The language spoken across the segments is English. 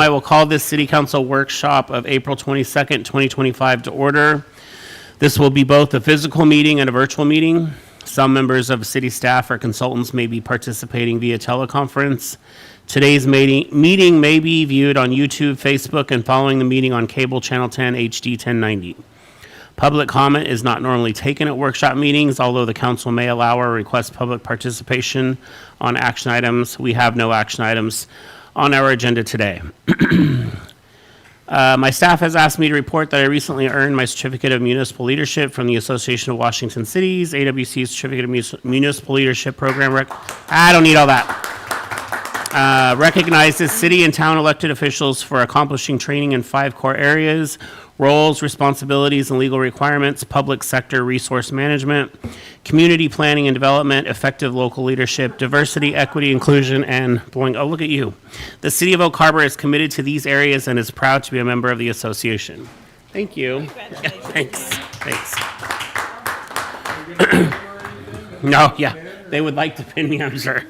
I will call this City Council workshop of April 22nd, 2025 to order. This will be both a physical meeting and a virtual meeting. Some members of city staff or consultants may be participating via teleconference. Today's meeting may be viewed on YouTube, Facebook, and following the meeting on cable channel 10 HD 1090. Public comment is not normally taken at workshop meetings, although the council may allow or request public participation on action items. We have no action items on our agenda today. My staff has asked me to report that I recently earned my Certificate of Municipal Leadership from the Association of Washington Cities, AWC's Certificate of Municipal Leadership Program. I don't need all that. Recognizes city and town elected officials for accomplishing training in 5 core areas: roles, responsibilities, and legal requirements, public sector resource management, community planning and development, effective local leadership, diversity, equity, inclusion, and oh, look at you. The City of Oak Harbor is committed to these areas and is proud to be a member of the association. Thank you. Yeah, thanks. No, yeah, they would like to pin me, I'm sure.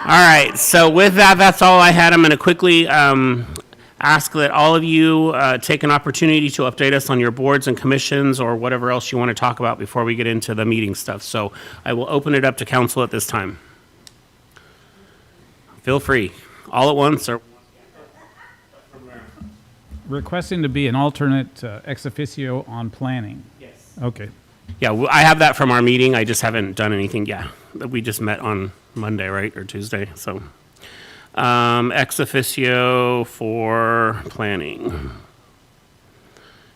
All right, so with that, that's all I had. I'm going to quickly ask that all of you take an opportunity to update us on your boards and commissions or whatever else you want to talk about before we get into the meeting stuff. So I will open it up to council at this time. Feel free, all at once or. Requesting to be an alternate ex officio on planning. Yes. Okay. Yeah, I have that from our meeting. I just haven't done anything. Yeah, we just met on Monday, right, or Tuesday. So, ex officio for planning.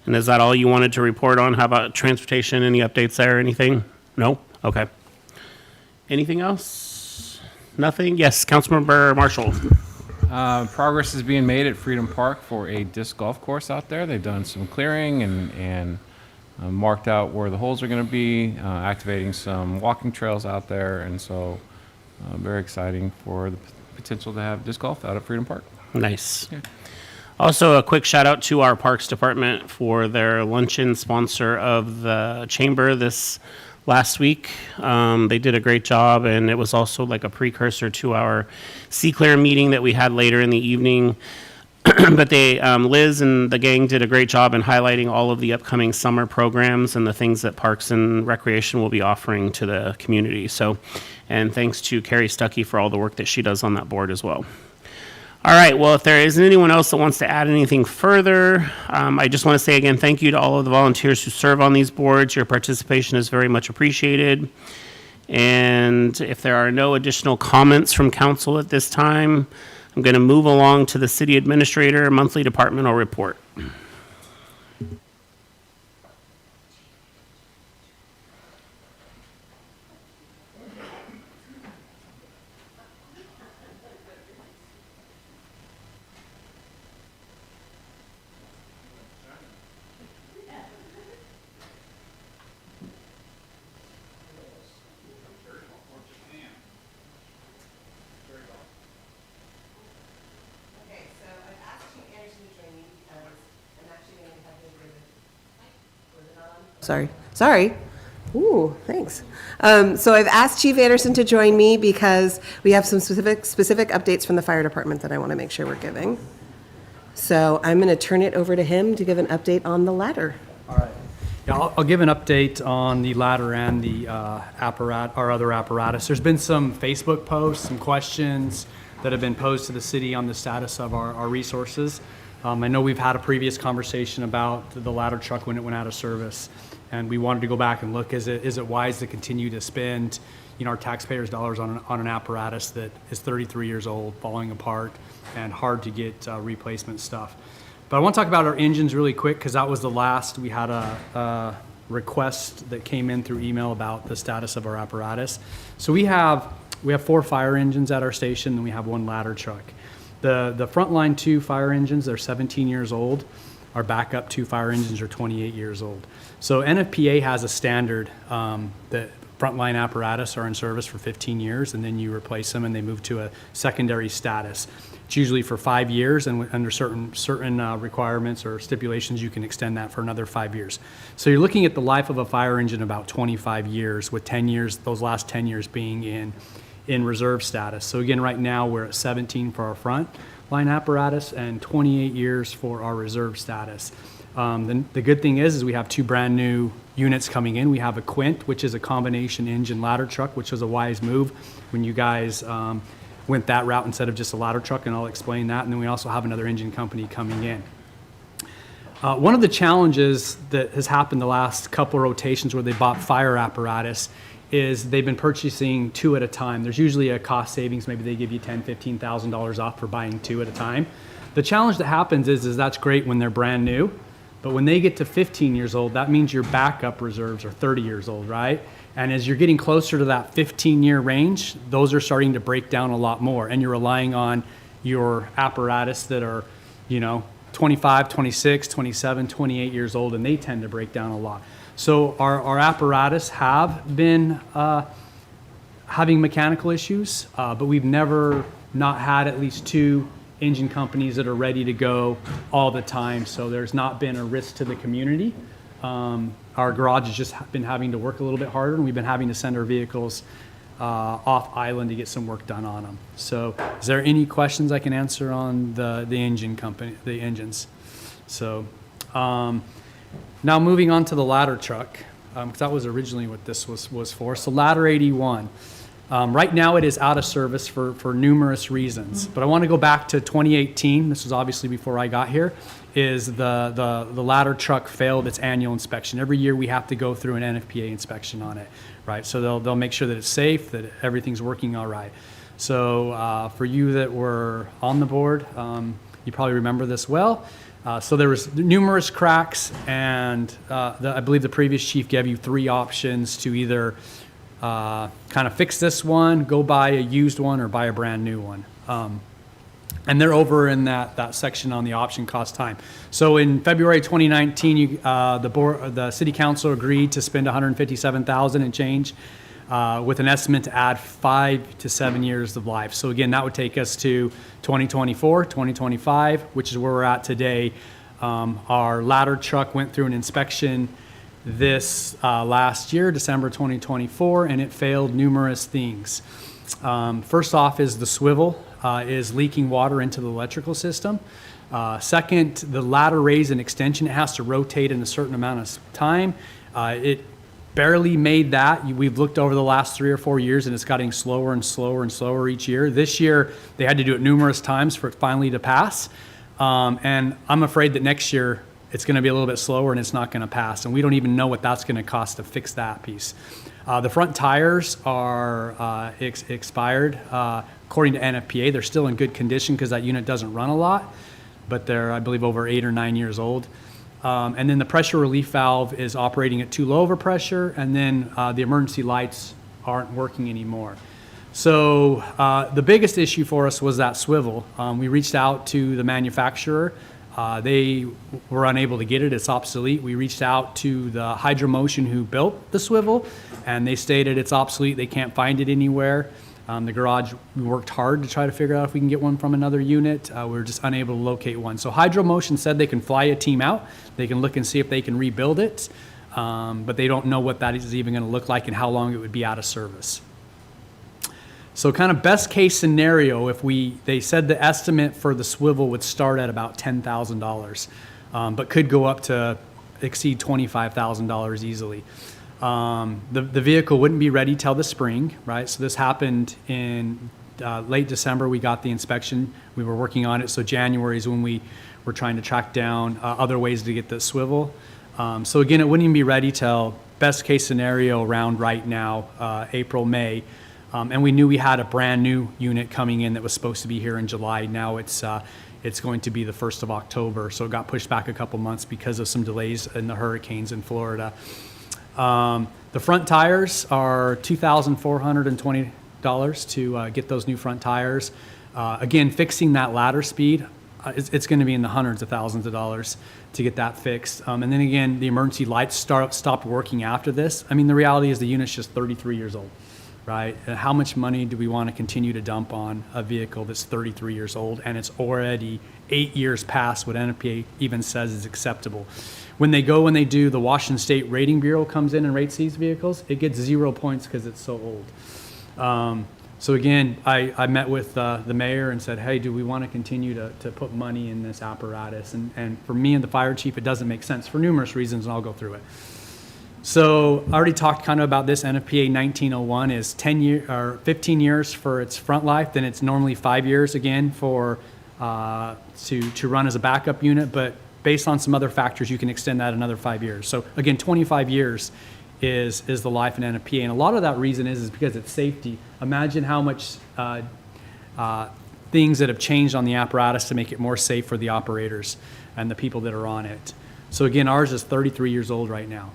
And is that all you wanted to report on? How about transportation? Any updates there? Anything? No. Okay. Anything else? Nothing. Yes, Councilmember Marshall. Progress is being made at Freedom Park for a disc golf course out there. They've done some clearing and marked out where the holes are going to be, activating some walking trails out there, and so very exciting for the potential to have disc golf out at Freedom Park. Nice. Yeah. Also, a quick shout out to our Parks Department for their luncheon sponsor of the chamber this last week. They did a great job, and it was also like a precursor to our C-Clear meeting that we had later in the evening. But they, Liz and the gang did a great job in highlighting all of the upcoming summer programs and the things that Parks and Recreation will be offering to the community. So, and thanks to Carrie Stuckey for all the work that she does on that board as well. All right, well, if there isn't anyone else that wants to add anything further, I just want to say again, thank you to all of the volunteers who serve on these boards. Your participation is very much appreciated. And if there are no additional comments from council at this time, I'm going to move along to the city administrator monthly departmental report. Sorry. Ooh, thanks. So I've asked Chief Anderson to join me because we have some specific updates from the fire department that I want to make sure we're giving. So I'm going to turn it over to him to give an update on the ladder. All right. Yeah, I'll give an update on the ladder and the our other apparatus. There's been some Facebook posts, some questions that have been posed to the city on the status of our resources. I know we've had a previous conversation about the ladder truck when it went out of service, and we wanted to go back and look, is it wise to continue to spend, our taxpayers' dollars on an apparatus that is 33 years old, falling apart, and hard to get replacement stuff. But I want to talk about our engines really quick, because that was the last. We had a request that came in through email about the status of our apparatus. So we have 4 fire engines at our station, and we have 1 ladder truck. The frontline 2 fire engines, they're 17 years old. Our backup 2 fire engines are 28 years old. So NFPA has a standard that frontline apparatus are in service for 15 years, and then you replace them and they move to a secondary status. It's usually for 5 years, and under certain requirements or stipulations, you can extend that for another 5 years. So you're looking at the life of a fire engine about 25 years, with 10 years, those last 10 years being in reserve status. So again, right now we're at 17 for our front. line apparatus and 28 years for our reserve status. The good thing is we have 2 brand new units coming in. We have a Quint, which is a combination engine ladder truck, which was a wise move when you guys went that route instead of just a ladder truck, and I'll explain that. And then we also have another engine company coming in. One of the challenges that has happened the last couple of rotations where they bought fire apparatus is they've been purchasing 2 at a time. There's usually a cost savings. Maybe they give you $10,000, $15,000 off for buying 2 at a time. The challenge that happens is that's great when they're brand new, but when they get to 15 years old, that means your backup reserves are 30 years old, right? And as you're getting closer to that 15-year range, those are starting to break down a lot more, and you're relying on your apparatus that are, 25, 26, 27, 28 years old, and they tend to break down a lot. So our apparatus have been having mechanical issues, but we've never not had at least 2 engine companies that are ready to go all the time. So there's not been a risk to the community. Our garage has just been having to work a little bit harder, and we've been having to send our vehicles off island to get some work done on them. So is there any questions I can answer on the engine company, the engines? So now moving on to the ladder truck, because that was originally what this was for. So ladder 81. Right now it is out of service for numerous reasons, but I want to go back to 2018. This was obviously before I got here. Is the ladder truck failed its annual inspection. Every year we have to go through an NFPA inspection on it, right? So they'll make sure that it's safe, that everything's working all right. So for you that were on the board, you probably remember this well. So there was numerous cracks, and I believe the previous chief gave you 3 options to either kind of fix this one, go buy a used one, or buy a brand new one. And they're over in that section on the option cost time. So in February 2019, the city council agreed to spend $157,000 and change with an estimate to add 5 to 7 years of life. So again, that would take us to 2024, 2025, which is where we're at today. Our ladder truck went through an inspection this last year, December 2024, and it failed numerous things. First off is the swivel is leaking water into the electrical system. Second, the ladder raise and extension, it has to rotate in a certain amount of time. It barely made that. We've looked over the last 3 or 4 years, and it's getting slower and slower and slower each year. This year, they had to do it numerous times for it finally to pass. And I'm afraid that next year, it's going to be a little bit slower and it's not going to pass. And we don't even know what that's going to cost to fix that piece. The front tires are expired. According to NFPA, they're still in good condition because that unit doesn't run a lot, but they're, I believe, over 8 or 9 years old. And then the pressure relief valve is operating at too low of a pressure, and then the emergency lights aren't working anymore. So the biggest issue for us was that swivel. We reached out to the manufacturer. They were unable to get it. It's obsolete. We reached out to the Hydromotion who built the swivel, and they stated it's obsolete. They can't find it anywhere. The garage, we worked hard to try to figure out if we can get one from another unit. We were just unable to locate one. So Hydromotion said they can fly a team out. They can look and see if they can rebuild it, but they don't know what that is even going to look like and how long it would be out of service. So kind of best case scenario, they said the estimate for the swivel would start at about $10,000, but could go up to exceed $25,000 easily. The vehicle wouldn't be ready till the spring, right? So this happened in late December. We got the inspection. We were working on it. So January is when we were trying to track down other ways to get the swivel. So again, it wouldn't even be ready till best case scenario around right now, April, May. And we knew we had a brand new unit coming in that was supposed to be here in July. Now it's going to be the 1st of October. So it got pushed back a couple months because of some delays in the hurricanes in Florida. The front tires are $2,420 to get those new front tires. Again, fixing that ladder speed, it's going to be in the hundreds of thousands of dollars to get that fixed. And then again, the emergency lights stopped working after this. I mean, the reality is the unit's just 33 years old, right? And how much money do we want to continue to dump on a vehicle that's 33 years old and it's already 8 years past what NFPA even says is acceptable? When they do, the Washington State Rating Bureau comes in and rates these vehicles, it gets 0 points because it's so old. So again, I met with the mayor and said, hey, do we want to continue to put money in this apparatus? And for me and the fire chief, it doesn't make sense for numerous reasons, and I'll go through it. So I already talked kind of about this. NFPA 1901 is 15 years for its front life. Then it's normally 5 years again for to run as a backup unit. But based on some other factors, you can extend that another 5 years. So again, 25 years is the life in NFPA. And a lot of that reason is because it's safety. Imagine how much things that have changed on the apparatus to make it more safe for the operators and the people that are on it. So again, ours is 33 years old right now.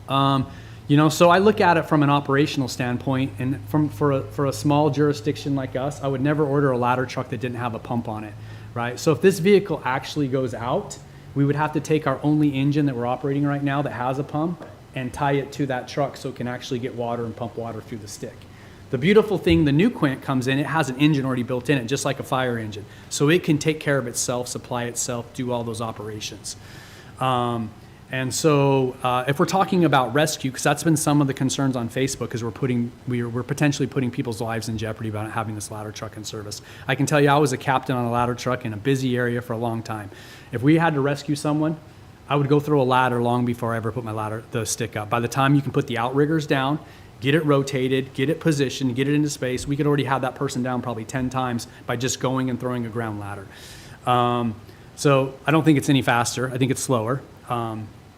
So I look at it from an operational standpoint, and for a small jurisdiction like us, I would never order a ladder truck that didn't have a pump on it, right? So if this vehicle actually goes out, we would have to take our only engine that we're operating right now that has a pump and tie it to that truck so it can actually get water and pump water through the stick. The beautiful thing, the new Quint comes in, it has an engine already built in it, just like a fire engine. So it can take care of itself, supply itself, do all those operations. And so if we're talking about rescue, because that's been some of the concerns on Facebook, is we're potentially putting people's lives in jeopardy by not having this ladder truck in service. I can tell you I was a captain on a ladder truck in a busy area for a long time. If we had to rescue someone, I would go through a ladder long before I ever put the stick up. By the time you can put the outriggers down, get it rotated, get it positioned, get it into space, we could already have that person down probably 10 times by just going and throwing a ground ladder. So I don't think it's any faster. I think it's slower.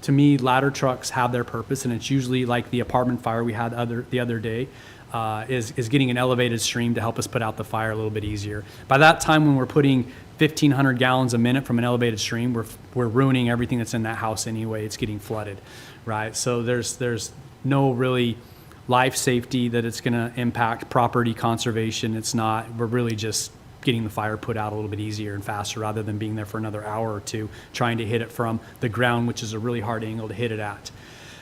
To me, ladder trucks have their purpose, and it's usually like the apartment fire we had the other day, is getting an elevated stream to help us put out the fire a little bit easier. By that time, when we're putting 1,500 gallons a minute from an elevated stream, we're ruining everything that's in that house anyway. It's getting flooded, right? So there's no really life safety that it's going to impact property conservation. It's not. We're really just getting the fire put out a little bit easier and faster rather than being there for another hour or two trying to hit it from the ground, which is a really hard angle to hit it at.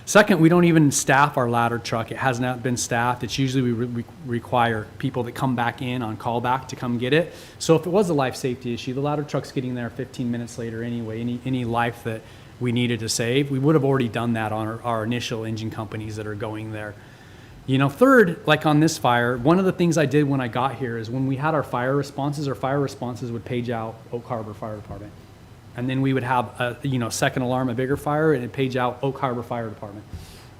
Second, we don't even staff our ladder truck. It has not been staffed. It's usually we require people that come back in on callback to come get it. So if it was a life safety issue, the ladder truck's getting there 15 minutes later anyway. Any life that we needed to save, we would have already done that on our initial engine companies that are going there. Third, like on this fire, one of the things I did when I got here is when we had our fire responses would page out Oak Harbor Fire Department. And then we would have a second alarm, a bigger fire, and it'd page out Oak Harbor Fire Department,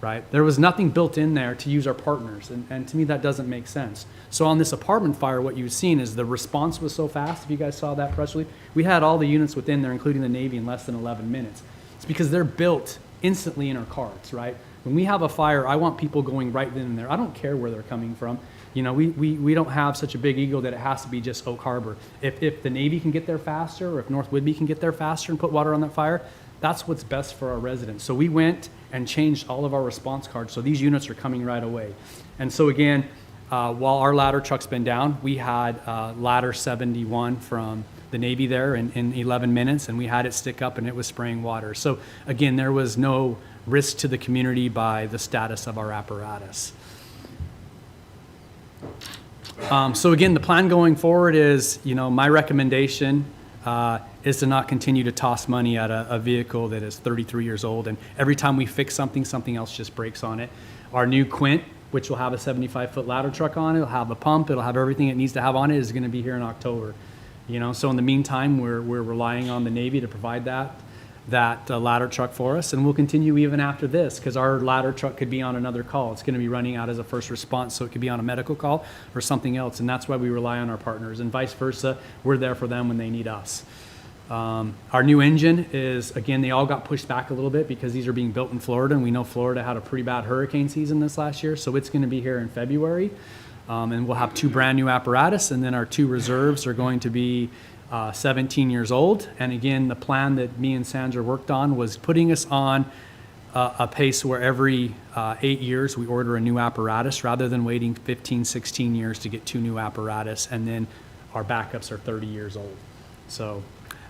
right? There was nothing built in there to use our partners, and to me that doesn't make sense. So on this apartment fire, what you've seen is the response was so fast. If you guys saw that press release, we had all the units within there, including the Navy, in less than 11 minutes. It's because they're built instantly in our carts, right? When we have a fire, I want people going right then and there. I don't care where they're coming from. We don't have such a big ego that it has to be just Oak Harbor. If the Navy can get there faster, or if North Whidbey can get there faster and put water on that fire, that's what's best for our residents. So we went and changed all of our response cards, so these units are coming right away. And so again, while our ladder truck's been down, we had ladder 71 from the Navy there in 11 minutes, and we had it stick up and it was spraying water. So again, there was no risk to the community by the status of our apparatus. So again, the plan going forward is, my recommendation is to not continue to toss money at a vehicle that is 33 years old, and every time we fix something else just breaks on it. Our new Quint, which will have a 75-foot ladder truck on it, it'll have a pump, it'll have everything it needs to have on it, is going to be here in October. So in the meantime, we're relying on the Navy to provide that ladder truck for us, and we'll continue even after this, because our ladder truck could be on another call. It's going to be running out as a first response, so it could be on a medical call or something else, and that's why we rely on our partners, and vice versa. We're there for them when they need us. Our new engine is, again, they all got pushed back a little bit because these are being built in Florida, and we know Florida had a pretty bad hurricane season this last year, so it's going to be here in February, and we'll have 2 brand new apparatus, and then our 2 reserves are going to be 17 years old. And again, the plan that me and Sandra worked on was putting us on a pace where every 8 years we order a new apparatus rather than waiting 15, 16 years to get 2 new apparatus, and then our backups are 30 years old. So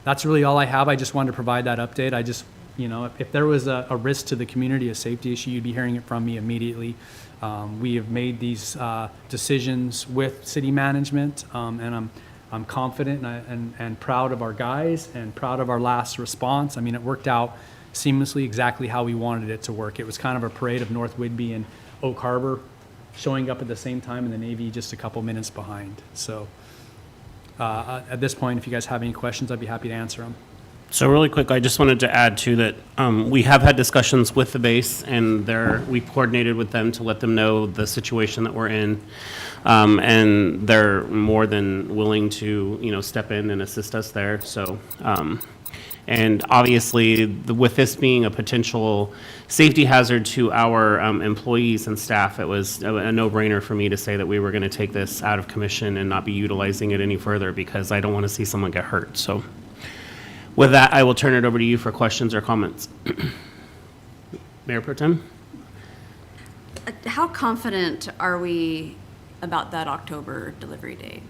that's really all I have. I just wanted to provide that update. I just, if there was a risk to the community, a safety issue, you'd be hearing it from me immediately. We have made these decisions with city management, and I'm confident and proud of our guys and proud of our last response. I mean, it worked out seamlessly exactly how we wanted it to work. It was kind of a parade of North Whidbey and Oak Harbor showing up at the same time, and the Navy just a couple minutes behind. So at this point, if you guys have any questions, I'd be happy to answer them. So really quick, I just wanted to add too that we have had discussions with the base, and we coordinated with them to let them know the situation that we're in, and they're more than willing to step in and assist us there. So, and obviously, with this being a potential safety hazard to our employees and staff, it was a no-brainer for me to say that we were going to take this out of commission and not be utilizing it any further, because I don't want to see someone get hurt. So. With that, I will turn it over to you for questions or comments. Mayor Pro Tem? How confident are we about that October delivery date?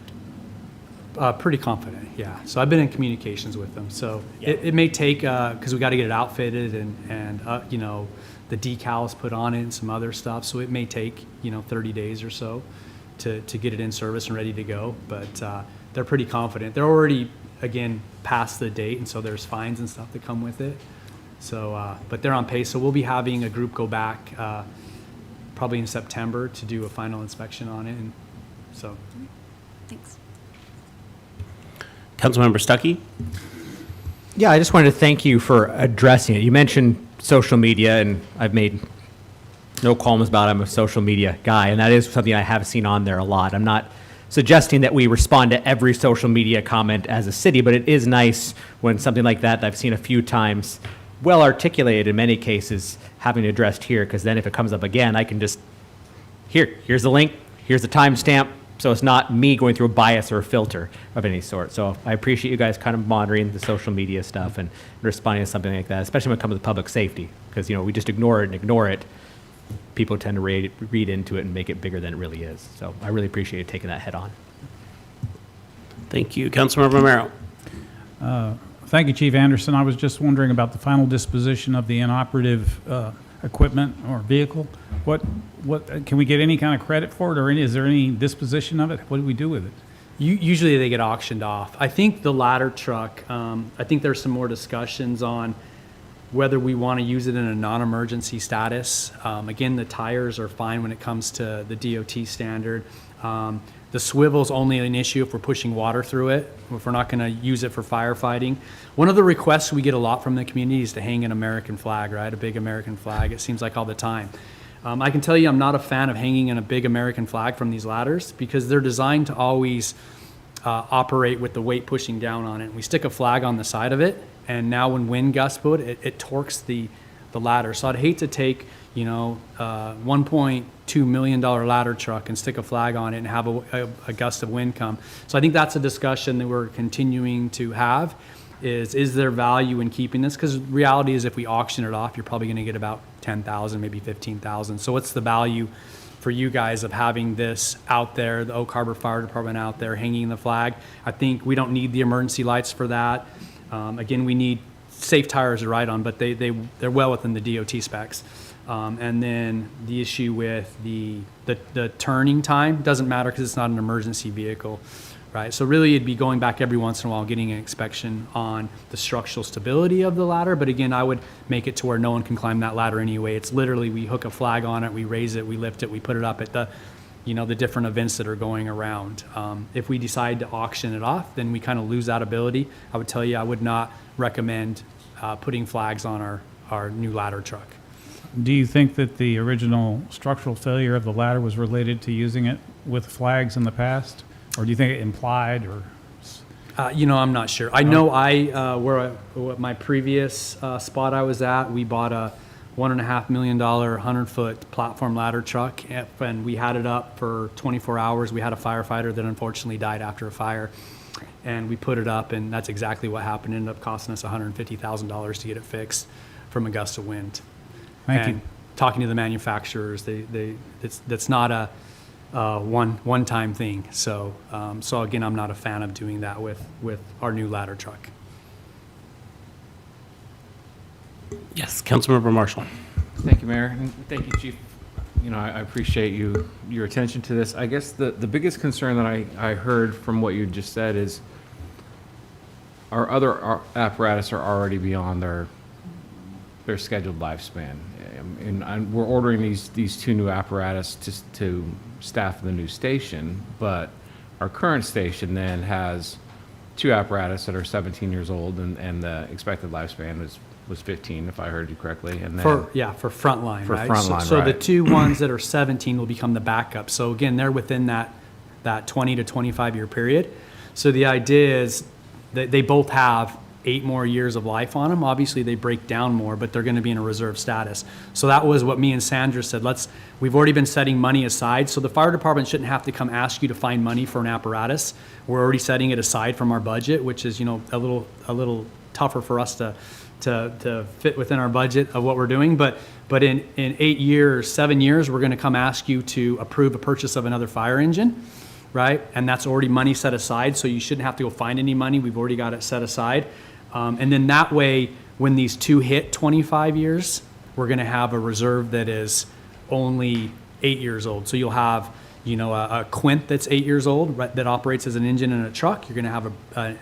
Pretty confident, yeah. So I've been in communications with them. So it may take, because we got to get it outfitted and the decals put on it and some other stuff. So it may take 30 days or so to get it in service and ready to go. But they're pretty confident. They're already, again, past the date, and so there's fines and stuff that come with it. So, but they're on pace. So we'll be having a group go back probably in September to do a final inspection on it. And so, Thanks. Councilmember Stuckey? Yeah, I just wanted to thank you for addressing it. You mentioned social media, and I've made no qualms about it. I'm a social media guy, and that is something I have seen on there a lot. I'm not suggesting that we respond to every social media comment as a city, but it is nice when something like that I've seen a few times, well articulated in many cases, having addressed here, because then if it comes up again, I can just, here's the link, here's the timestamp, so it's not me going through a bias or a filter of any sort. So I appreciate you guys kind of monitoring the social media stuff and responding to something like that, especially when it comes to public safety, because we just ignore it. People tend to read into it and make it bigger than it really is. So I really appreciate you taking that head on. Thank you. Councilmember Romero? Thank you, Chief Anderson. I was just wondering about the final disposition of the inoperative equipment or vehicle. What can we get any kind of credit for it, or is there any disposition of it? What do we do with it? usually they get auctioned off. I think the ladder truck, I think there's some more discussions on whether we want to use it in a non-emergency status. Again, the tires are fine when it comes to the DOT standard. The swivel's only an issue if we're pushing water through it, if we're not going to use it for firefighting. One of the requests we get a lot from the community is to hang an American flag, right? A big American flag, it seems like all the time. I can tell you I'm not a fan of hanging in a big American flag from these ladders because they're designed to always operate with the weight pushing down on it. We stick a flag on the side of it, and now when wind gusts put it torques the ladder. So I'd hate to take, $1.2 million ladder truck and stick a flag on it and have a gust of wind come. So I think that's a discussion that we're continuing to have. Is there value in keeping this? Because reality is if we auction it off, you're probably going to get about 10,000, maybe 15,000. So what's the value for you guys of having this out there, the Oak Harbor Fire Department out there hanging the flag? I think we don't need the emergency lights for that. Again, we need safe tires to ride on, but they're well within the DOT specs. And then the issue with the turning time doesn't matter because it's not an emergency vehicle, right? So really it'd be going back every once in a while, getting an inspection on the structural stability of the ladder. But again, I would make it to where no one can climb that ladder anyway. It's literally, we hook a flag on it, we raise it, we lift it, we put it up at the different events that are going around. If we decide to auction it off, then we kind of lose that ability. I would tell you, I would not recommend putting flags on our new ladder truck. Do you think that the original structural failure of the ladder was related to using it with flags in the past? Or do you think it implied or? I'm not sure. I know where my previous spot I was at, we bought a $1.5 million 100-foot platform ladder truck, and we had it up for 24 hours. We had a firefighter that unfortunately died after a fire, and we put it up, and that's exactly what happened. It ended up costing us $150,000 to get it fixed from a gust of wind. Thank and you. Talking to the manufacturers, that's not a one-time thing. So again, I'm not a fan of doing that with our new ladder truck. Yes, Councilmember Marshall. Thank you, Mayor, and thank you, Chief. I appreciate your attention to this. I guess the biggest concern that I heard from what you just said is our other apparatus are already beyond their scheduled lifespan. I we're ordering these two new apparatus to staff the new station, but our current station then has two apparatus that are 17 years old, and the expected lifespan was 15, if I heard you correctly. And then For frontline, For right? frontline, So the right. two ones that are 17 will become the backup. So again, they're within that 20 to 25 year period. So the idea is that they both have 8 more years of life on them. Obviously, they break down more, but they're going to be in a reserve status. So that was what me and Sandra said. We've already been setting money aside, so the fire department shouldn't have to come ask you to find money for an apparatus. We're already setting it aside from our budget, which is, a little tougher for us to fit within our budget of what we're doing. But in 8 years, 7 years, we're going to come ask you to approve a purchase of another fire engine, right? And that's already money set aside, so you shouldn't have to go find any money. We've already got it set aside. And then that way, when these two hit 25 years, we're going to have a reserve that is only 8 years old. So you'll have, a Quint that's 8 years old, right, that operates as an engine in a truck. You're going to have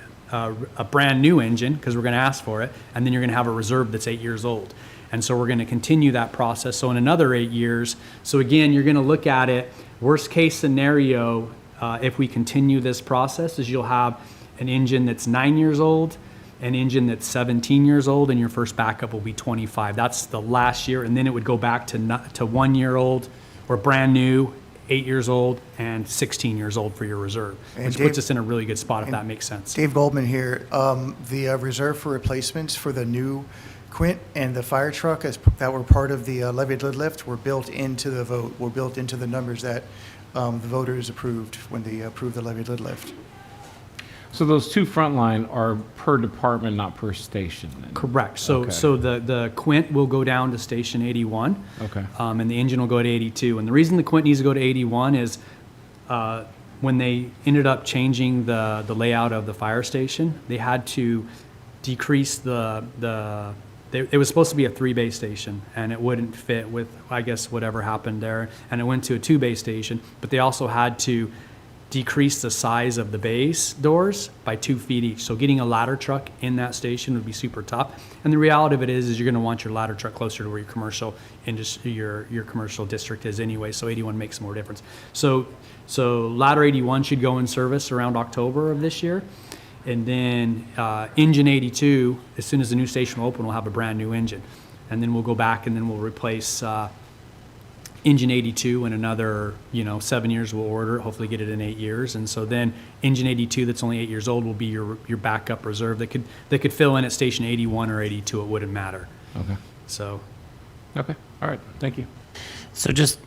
a brand new engine because we're going to ask for it, and then you're going to have a reserve that's 8 years old. And so we're going to continue that process. So in another 8 years, so again, you're going to look at it, worst case scenario, if we continue this process, is you'll have an engine that's 9 years old, an engine that's 17 years old, and your first backup will be 25. That's the last year, and then it would go back to 1 year old or brand new, 8 years old, and 16 years old for your reserve, which puts us in a really good spot if that makes sense. Dave Goldman here. The reserve for replacements for the new Quint and the fire truck that were part of the levied lid lift were built into the vote, were built into the numbers that the voters approved when they approved the levied lid lift. So those two frontline are per department, not per station, then? Correct. So Okay. the Quint will go down to station 81. Okay. And the engine will go to 82. And the reason the Quint needs to go to 81 is when they ended up changing the layout of the fire station, they had to decrease it was supposed to be a 3-bay station, and it wouldn't fit with, I guess, whatever happened there. And it went to a 2-bay station, but they also had to decrease the size of the bays doors by 2 feet each. So getting a ladder truck in that station would be super tough. And the reality of it is you're going to want your ladder truck closer to where your commercial industry, your commercial district is anyway. So 81 makes more difference. So ladder 81 should go in service around October of this year. And then engine 82, as soon as the new station will open, we'll have a brand new engine. And then we'll go back and then we'll replace engine 82 in another, 7 years. We'll order it, hopefully get it in 8 years. And so then engine 82 that's only 8 years old will be your backup reserve that could fill in at station 81 or 82. It wouldn't matter. Okay. So Okay. All right. Thank you. So just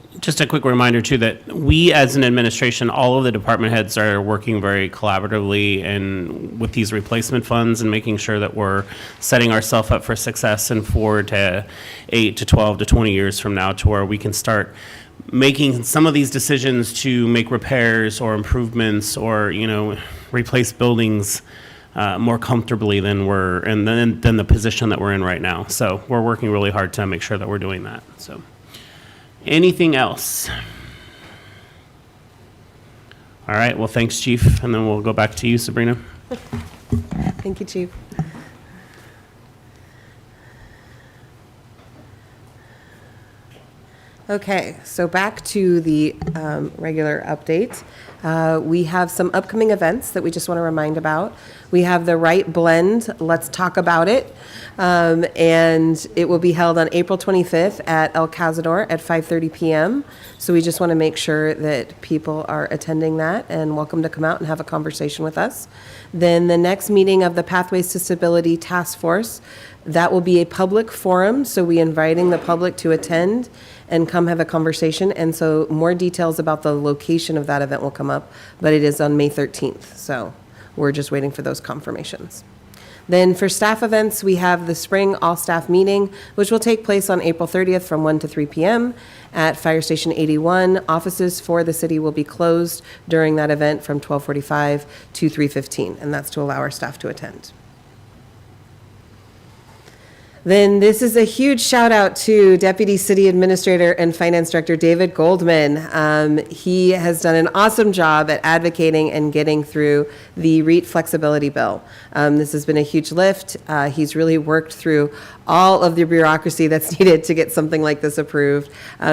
a quick reminder too, that we as an administration, all of the department heads are working very collaboratively and with these replacement funds and making sure that we're setting ourselves up for success and forward to 8 to 12 to 20 years from now to where we can start making some of these decisions to make repairs or improvements or, replace buildings more comfortably than than the position that we're in right now. So we're working really hard to make sure that we're doing that. So. Anything else? All right, well, thanks, Chief, and then we'll go back to you, Sabrina. Thank you, Chief. Okay, so back to the regular update. We have some upcoming events that we just want to remind about. We have the Right Blend, Let's Talk About It, and it will be held on April 25th at El Cazador at 5:30 p.m. So we just want to make sure that people are attending that and welcome to come out and have a conversation with us. Then the next meeting of the Pathways to Stability Task Force, that will be a public forum, so we're inviting the public to attend and come have a conversation. And so more details about the location of that event will come up, but it is on May 13th. So we're just waiting for those confirmations. Then for staff events, we have the spring all-staff meeting, which will take place on April 30th from 1 to 3 p.m. at Fire Station 81. Offices for the city will be closed during that event from 12:45 to 3:15, and that's to allow our staff to attend. Then this is a huge shout out to Deputy City Administrator and Finance Director David Goldman. He has done an awesome job at advocating and getting through the REIT flexibility bill. This has been a huge lift. He's really worked through all of the bureaucracy that's needed to get something like this approved.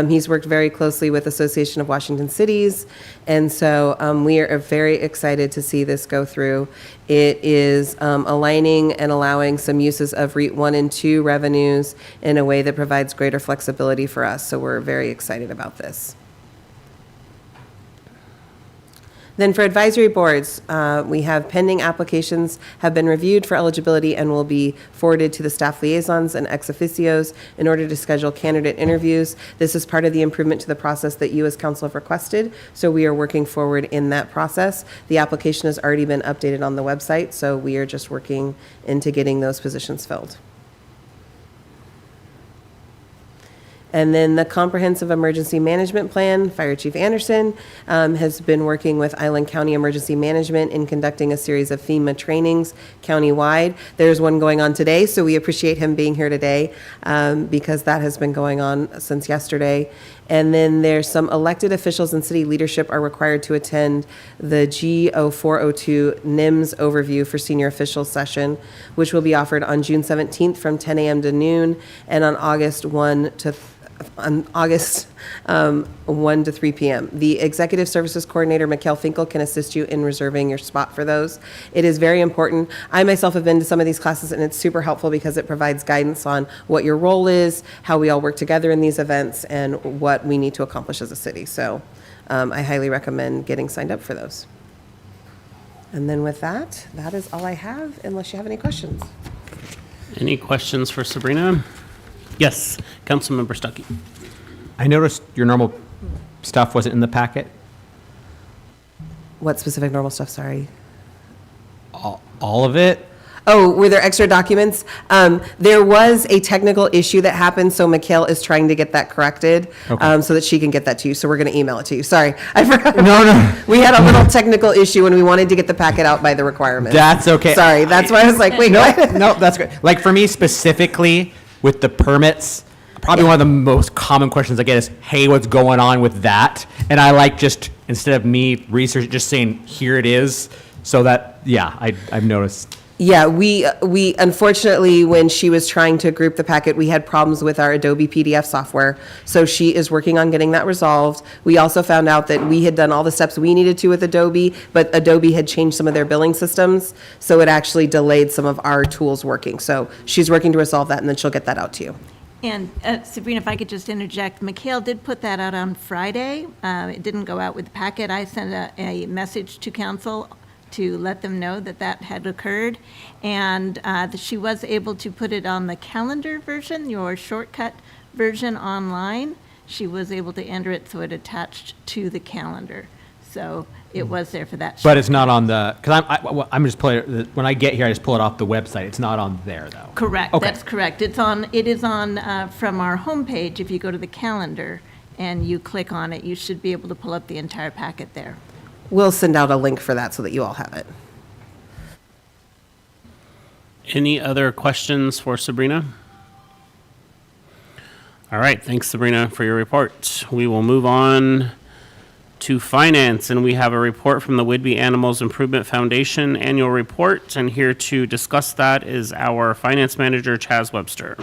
He's worked very closely with Association of Washington Cities, and so we are very excited to see this go through. It is aligning and allowing some uses of REIT 1 and 2 revenues in a way that provides greater flexibility for us, so we're very excited about this. Then for advisory boards, we have pending applications have been reviewed for eligibility and will be forwarded to the staff liaisons and ex officios in order to schedule candidate interviews. This is part of the improvement to the process that you as council have requested, so we are working forward in that process. The application has already been updated on the website, so we are just working into getting those positions filled. And then the Comprehensive Emergency Management Plan, Fire Chief Anderson has been working with Island County Emergency Management in conducting a series of FEMA trainings countywide. There's one going on today, so we appreciate him being here today because that has been going on since yesterday. And then there's some elected officials and city leadership are required to attend the G0402 NIMS overview for senior officials session, which will be offered on June 17th from 10 a.m. to noon and on August 1 to 3 p.m. The Executive Services Coordinator, Mikhail Finkel, can assist you in reserving your spot for those. It is very important. I myself have been to some of these classes, and it's super helpful because it provides guidance on what your role is, how we all work together in these events, and what we need to accomplish as a city. So I highly recommend getting signed up for those. And then with that, that is all I have, unless you have any questions. Any questions for Sabrina? Yes, Councilmember Stuckey. I noticed your normal stuff wasn't in the packet. What specific normal stuff, sorry? All of it? Oh, were there extra documents? There was a technical issue that happened, so Mikhail is trying to get that corrected so that she can get that to you. So we're going to email it to you. Sorry, I forgot. No. We had a little technical issue when we wanted to get the packet out by the requirements. That's okay. Sorry, that's why I was like, wait, what? No, that's good. Like for me specifically with the permits, probably one of the most common questions I get is, hey, what's going on with that? And I like just, instead of me research, just saying, here it is. So that, yeah, I've noticed. Yeah, we unfortunately, when she was trying to group the packet, we had problems with our Adobe PDF software. So she is working on getting that resolved. We also found out that we had done all the steps we needed to with Adobe, but Adobe had changed some of their billing systems. So it actually delayed some of our tools working. So she's working to resolve that, and then she'll get that out to you. And Sabrina, if I could just interject, Mikhail did put that out on Friday. It didn't go out with the packet. I sent a message to council to let them know that that had occurred. And she was able to put it on the calendar version, your shortcut version online. She was able to enter it so it attached to the calendar. So it was there for that. But it's not on the, because I'm just pulling, when I get here, I just pull it off the website. It's not on there, though. Correct, Okay. That's correct. It is on from our homepage. If you go to the calendar and you click on it, you should be able to pull up the entire packet there. We'll send out a link for that so that you all have it. Any other questions for Sabrina? All right, thanks, Sabrina, for your report. We will move on to finance, and we have a report from the Whidbey Animals Improvement Foundation annual report, and here to discuss that is our finance manager, Chaz Webster.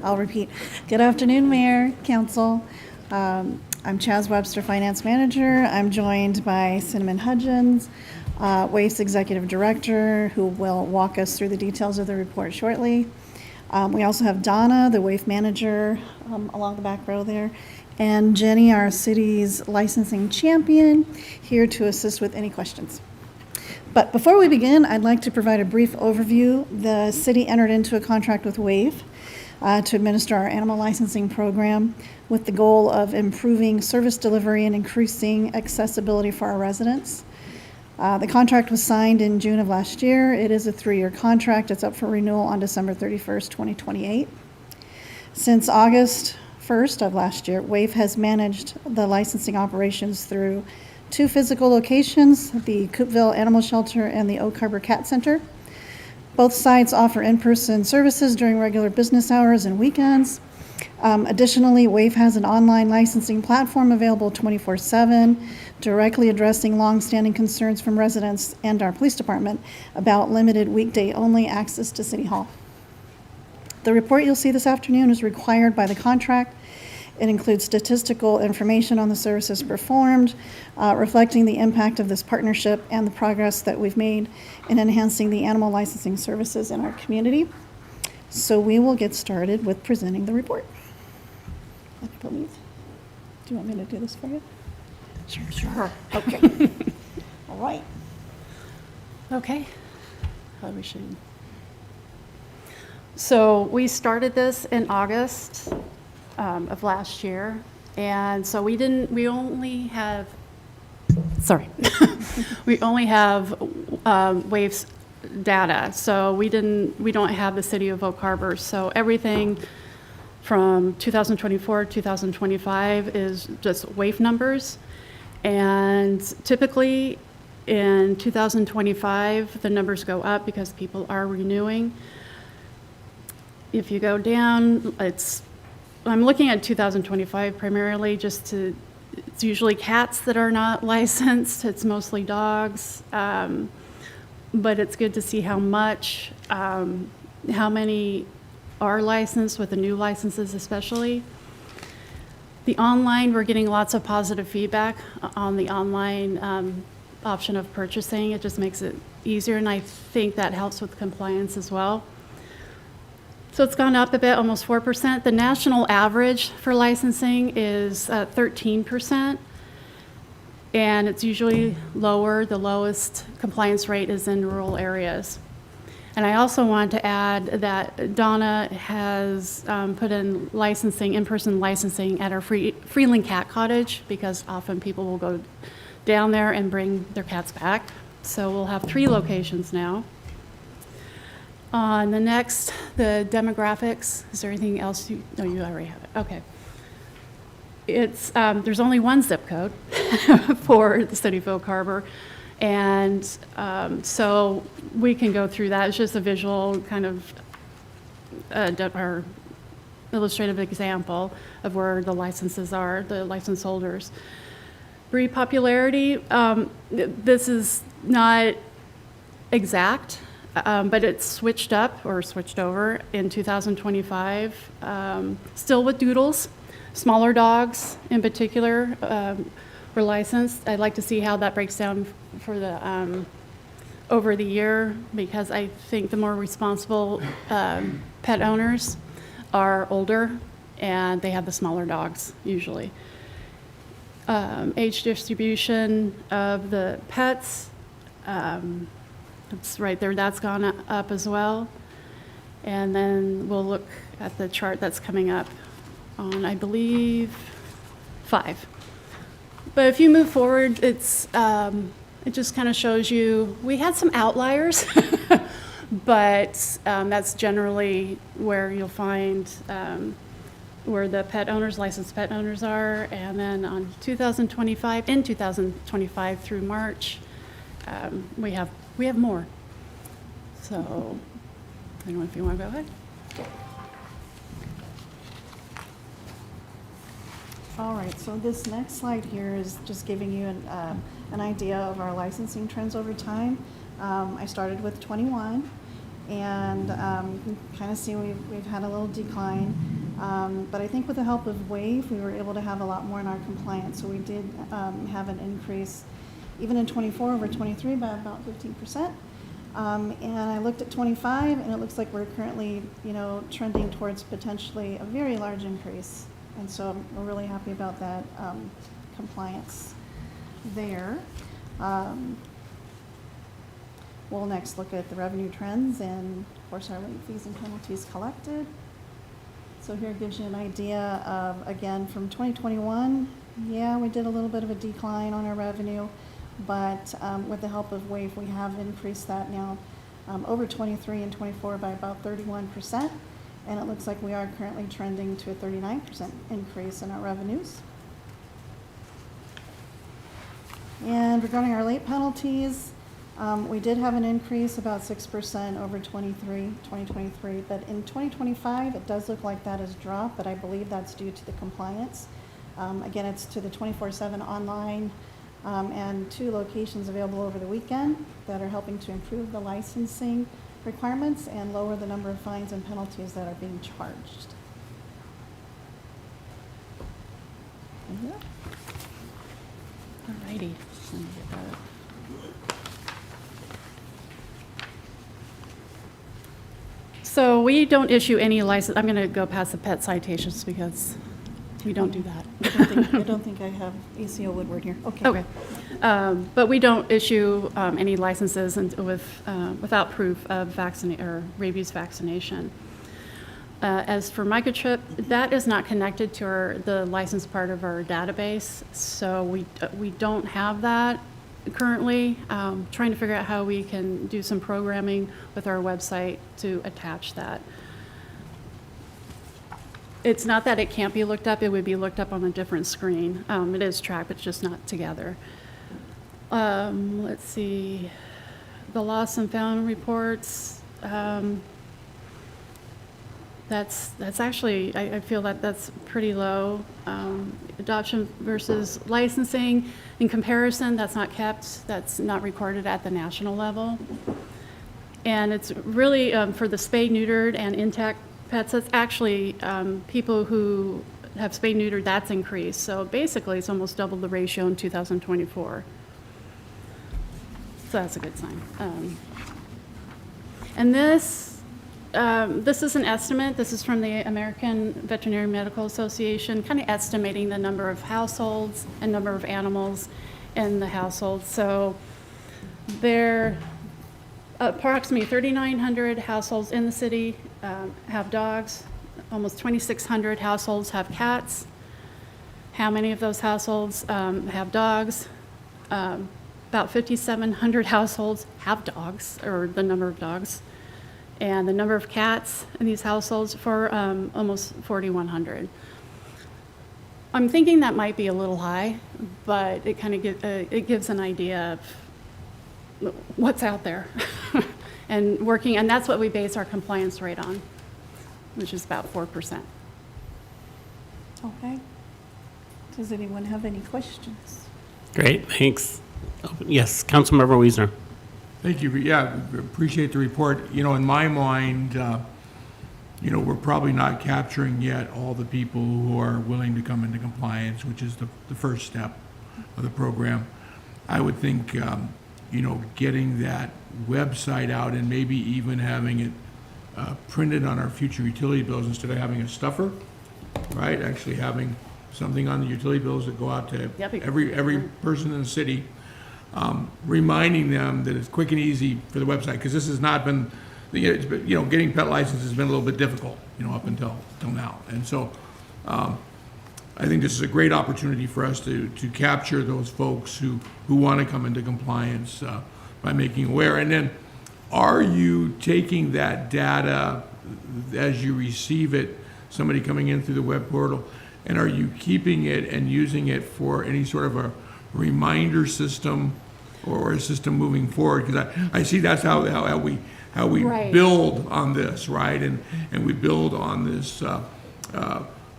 I'll repeat. Good afternoon, Mayor, Council. I'm Chaz Webster, Finance Manager. I'm joined by Cinnamon Hudgens, WAIF's Executive Director, who will walk us through the details of the report shortly. We also have Donna, the WAIF Manager, along the back row there, and Jenny, our city's licensing champion, here to assist with any questions. But before we begin, I'd like to provide a brief overview. The city entered into a contract with WAIF to administer our animal licensing program with the goal of improving service delivery and increasing accessibility for our residents. The contract was signed in June of last year. It is a 3-year contract. It's up for renewal on December 31st, 2028. Since August 1st of last year, WAIF has managed the licensing operations through 2 physical locations, the Coopville Animal Shelter and the Oak Harbor Cat Center. Both sites offer in-person services during regular business hours and weekends. Additionally, WAIF has an online licensing platform available 24/7, directly addressing longstanding concerns from residents and our police department about limited weekday-only access to City Hall. The report you'll see this afternoon is required by the contract. It includes statistical information on the services performed, reflecting the impact of this partnership and the progress that we've made in enhancing the animal licensing services in our community. So we will get started with presenting the report. I believe. Do you want me to do this for you? Sure. Okay. All right. Okay. How do we should? So we started this in August of last year, and so we only have WAIF's data. So we don't have the city of Oak Harbor. So everything from 2024 to 2025 is just WAIF numbers. And typically in 2025, the numbers go up because people are renewing. If you go down, I'm looking at 2025 primarily it's usually cats that are not licensed. It's mostly dogs. But it's good to see how many are licensed with the new licenses especially. The online, we're getting lots of positive feedback on the online option of purchasing. It just makes it easier, and I think that helps with compliance as well. So it's gone up a bit, almost 4%. The national average for licensing is 13%, and it's usually lower. The lowest compliance rate is in rural areas. And I also want to add that Donna has put in licensing, in-person licensing at our Freeland Cat Cottage, because often people will go down there and bring their cats back. So we'll have 3 locations now. On the next, the demographics. Is there anything else you already have it. Okay. It's, there's only 1 zip code for the city of Oak Harbor. And so we can go through that. It's just a visual kind of or illustrative example of where the licenses are, the license holders. Breed popularity, this is not exact, but it's switched up or switched over in 2025. Still with doodles, smaller dogs in particular were licensed. I'd like to see how that breaks down for the over the year, because I think the more responsible pet owners are older and they have the smaller dogs usually. Age distribution of the pets, it's right there, that's gone up as well. And then we'll look at the chart that's coming up on, I believe, 5. But if you move forward, it's it just kind of shows you, we had some outliers, but that's generally where you'll find where the pet owners, licensed pet owners are. And then on 2025 through March, we have more. So I don't know if you want to go ahead. All right, so this next slide here is just giving you an idea of our licensing trends over time. I started with 21, and you can kind of see we've had a little decline. But I think with the help of WAIF, we were able to have a lot more in our compliance. So we did have an increase, even in 24 over 23, by about 15%. And I looked at 25, and it looks like we're currently, trending towards potentially a very large increase. And so we're really happy about that compliance there. We'll next look at the revenue trends and, of course, our late fees and penalties collected. So here gives you an idea of, again, from 2021, yeah, we did a little bit of a decline on our revenue, but with the help of WAIF, we have increased that now over 23 and 24 by about 31%. And it looks like we are currently trending to a 39% increase in our revenues. And regarding our late penalties, we did have an increase about 6% over 2023, but in 2025, it does look like that has dropped, but I believe that's due to the compliance. Again, it's to the 24/7 online and 2 locations available over the weekend that are helping to improve the licensing requirements and lower the number of fines and penalties that are being charged. Yeah. Alrighty. Let me get that up. So we don't issue any license, I'm going to go past the pet citations because we don't do that. I don't think I have ACO Woodward here. Okay. Okay. But we don't issue any licenses without proof of rabies vaccination. As for microchip, that is not connected to the license part of our database, so we don't have that currently. Trying to figure out how we can do some programming with our website to attach that. It's not that it can't be looked up, it would be looked up on a different screen. It is tracked, but just not together. Let's see, the lost and found reports. That's actually, I feel that that's pretty low. Adoption versus licensing, in comparison, that's not kept, that's not recorded at the national level. And it's really for the spayed, neutered, and intact pets, that's actually people who have spayed, neutered, that's increased. So basically, it's almost double the ratio in 2024. So that's a good sign. And this is an estimate. This is from the American Veterinary Medical Association, kind of estimating the number of households and number of animals in the household. So there are approximately 3,900 households in the city have dogs. Almost 2,600 households have cats. How many of those households have dogs? About 5,700 households have dogs, or the number of dogs. And the number of cats in these households for almost 4,100. I'm thinking that might be a little high, but it kind of it gives an idea of what's out there and working, and that's what we base our compliance rate on, which is about 4%. Okay. Does anyone have any questions? Great, thanks. Yes, Councilmember Wiesner. Thank you. Yeah, appreciate the report. You know, in my mind, you know, we're probably not capturing yet all the people who are willing to come into compliance, which is the first step of the program. I would think, you know, getting that website out and maybe even having it printed on our future utility bills instead of having a stuffer, right? Actually having something on the utility bills that go out to every person in the city. Reminding them that it's quick and easy for the website, because this has not been, you know, getting pet license has been a little bit difficult, you know, up until now. And so I think this is a great opportunity for us to capture those folks who want to come into compliance by making aware. And then, are you taking that data as you receive it, somebody coming in through the web portal, and are you keeping it and using it for any sort of a reminder system or a system moving forward? Because I see that's how we Right. build on this, right? And we build on this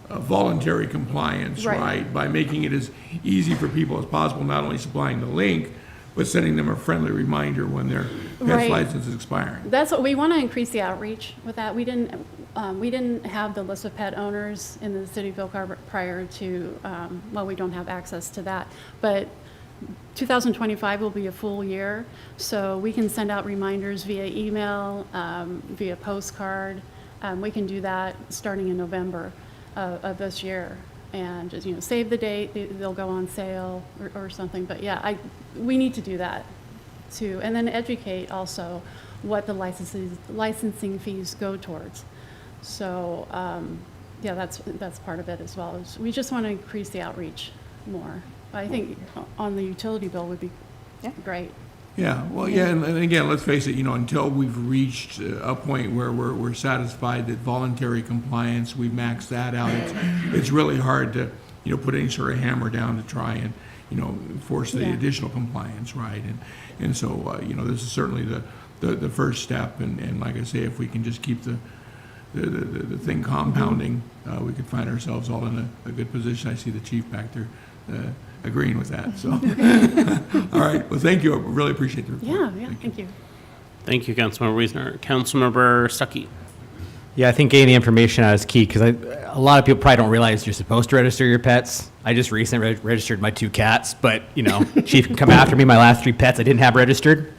voluntary compliance, right? By making it as easy for people as possible, not only supplying the link, but sending them a friendly reminder when their pet license is expiring. That's what we want to increase the outreach with that. We didn't have the list of pet owners in the city of Ville Carver prior to, well, we don't have access to that. But 2025 will be a full year, so we can send out reminders via email, via postcard. We can do that starting in November of this year. And just, you know, save the date, they'll go on sale or something. But yeah, we need to do that too. And then educate also what the licensing fees go towards. So yeah, that's part of it as well. We just want to increase the outreach more. I think on the utility bill would be great. Yeah, well, yeah, and again, let's face it, until we've reached a point where we're satisfied that voluntary compliance, we max that out, it's really hard to, put any sort of hammer down to try and, force the additional compliance, right? And so, this is certainly the first step, and like I say, if we can just keep the thing compounding, we could find ourselves all in a good position. I see the chief back there agreeing with that, so. All right, well, thank you, I really appreciate the report. Yeah, thank you. Thank you, Councilmember Wiesner. Councilmember Stuckey. Yeah, I think getting the information out is key, because a lot of people probably don't realize you're supposed to register your pets. I just recently registered my 2 cats, but, Chief can come after me. My last 3 pets I didn't have registered.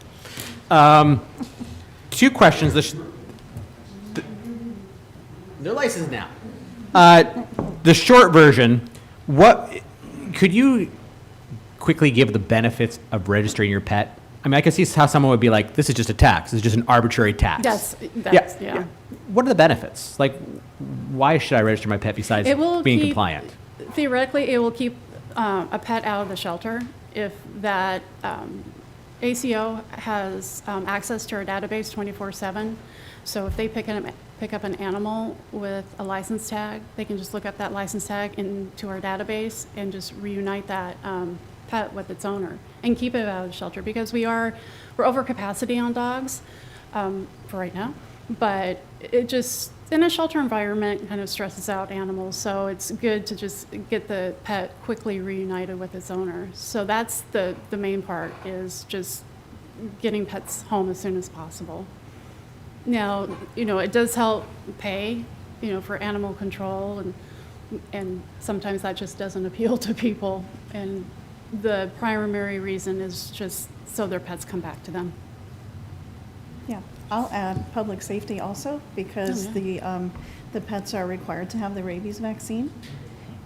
2 questions. They're licensed now. The short version, could you quickly give the benefits of registering your pet? I mean, I can see how someone would be like, this is just a tax. This is just an arbitrary tax. Yeah. What are the benefits? Like, why should I register my pet besides being compliant? Theoretically, it will keep a pet out of the shelter if that ACO has access to our database 24/7. So if they pick up an animal with a license tag, they can just look up that license tag into our database and just reunite that pet with its owner and keep it out of the shelter, because we're over capacity on dogs for right now, but it just, in a shelter environment, kind of stresses out animals. So it's good to just get the pet quickly reunited with its owner. So that's the main part, is just getting pets home as soon as possible. Now, it does help pay, for animal control, and sometimes that just doesn't appeal to people. And the primary reason is just so their pets come back to them. Yeah, I'll add public safety also, because the pets are required to have the rabies vaccine.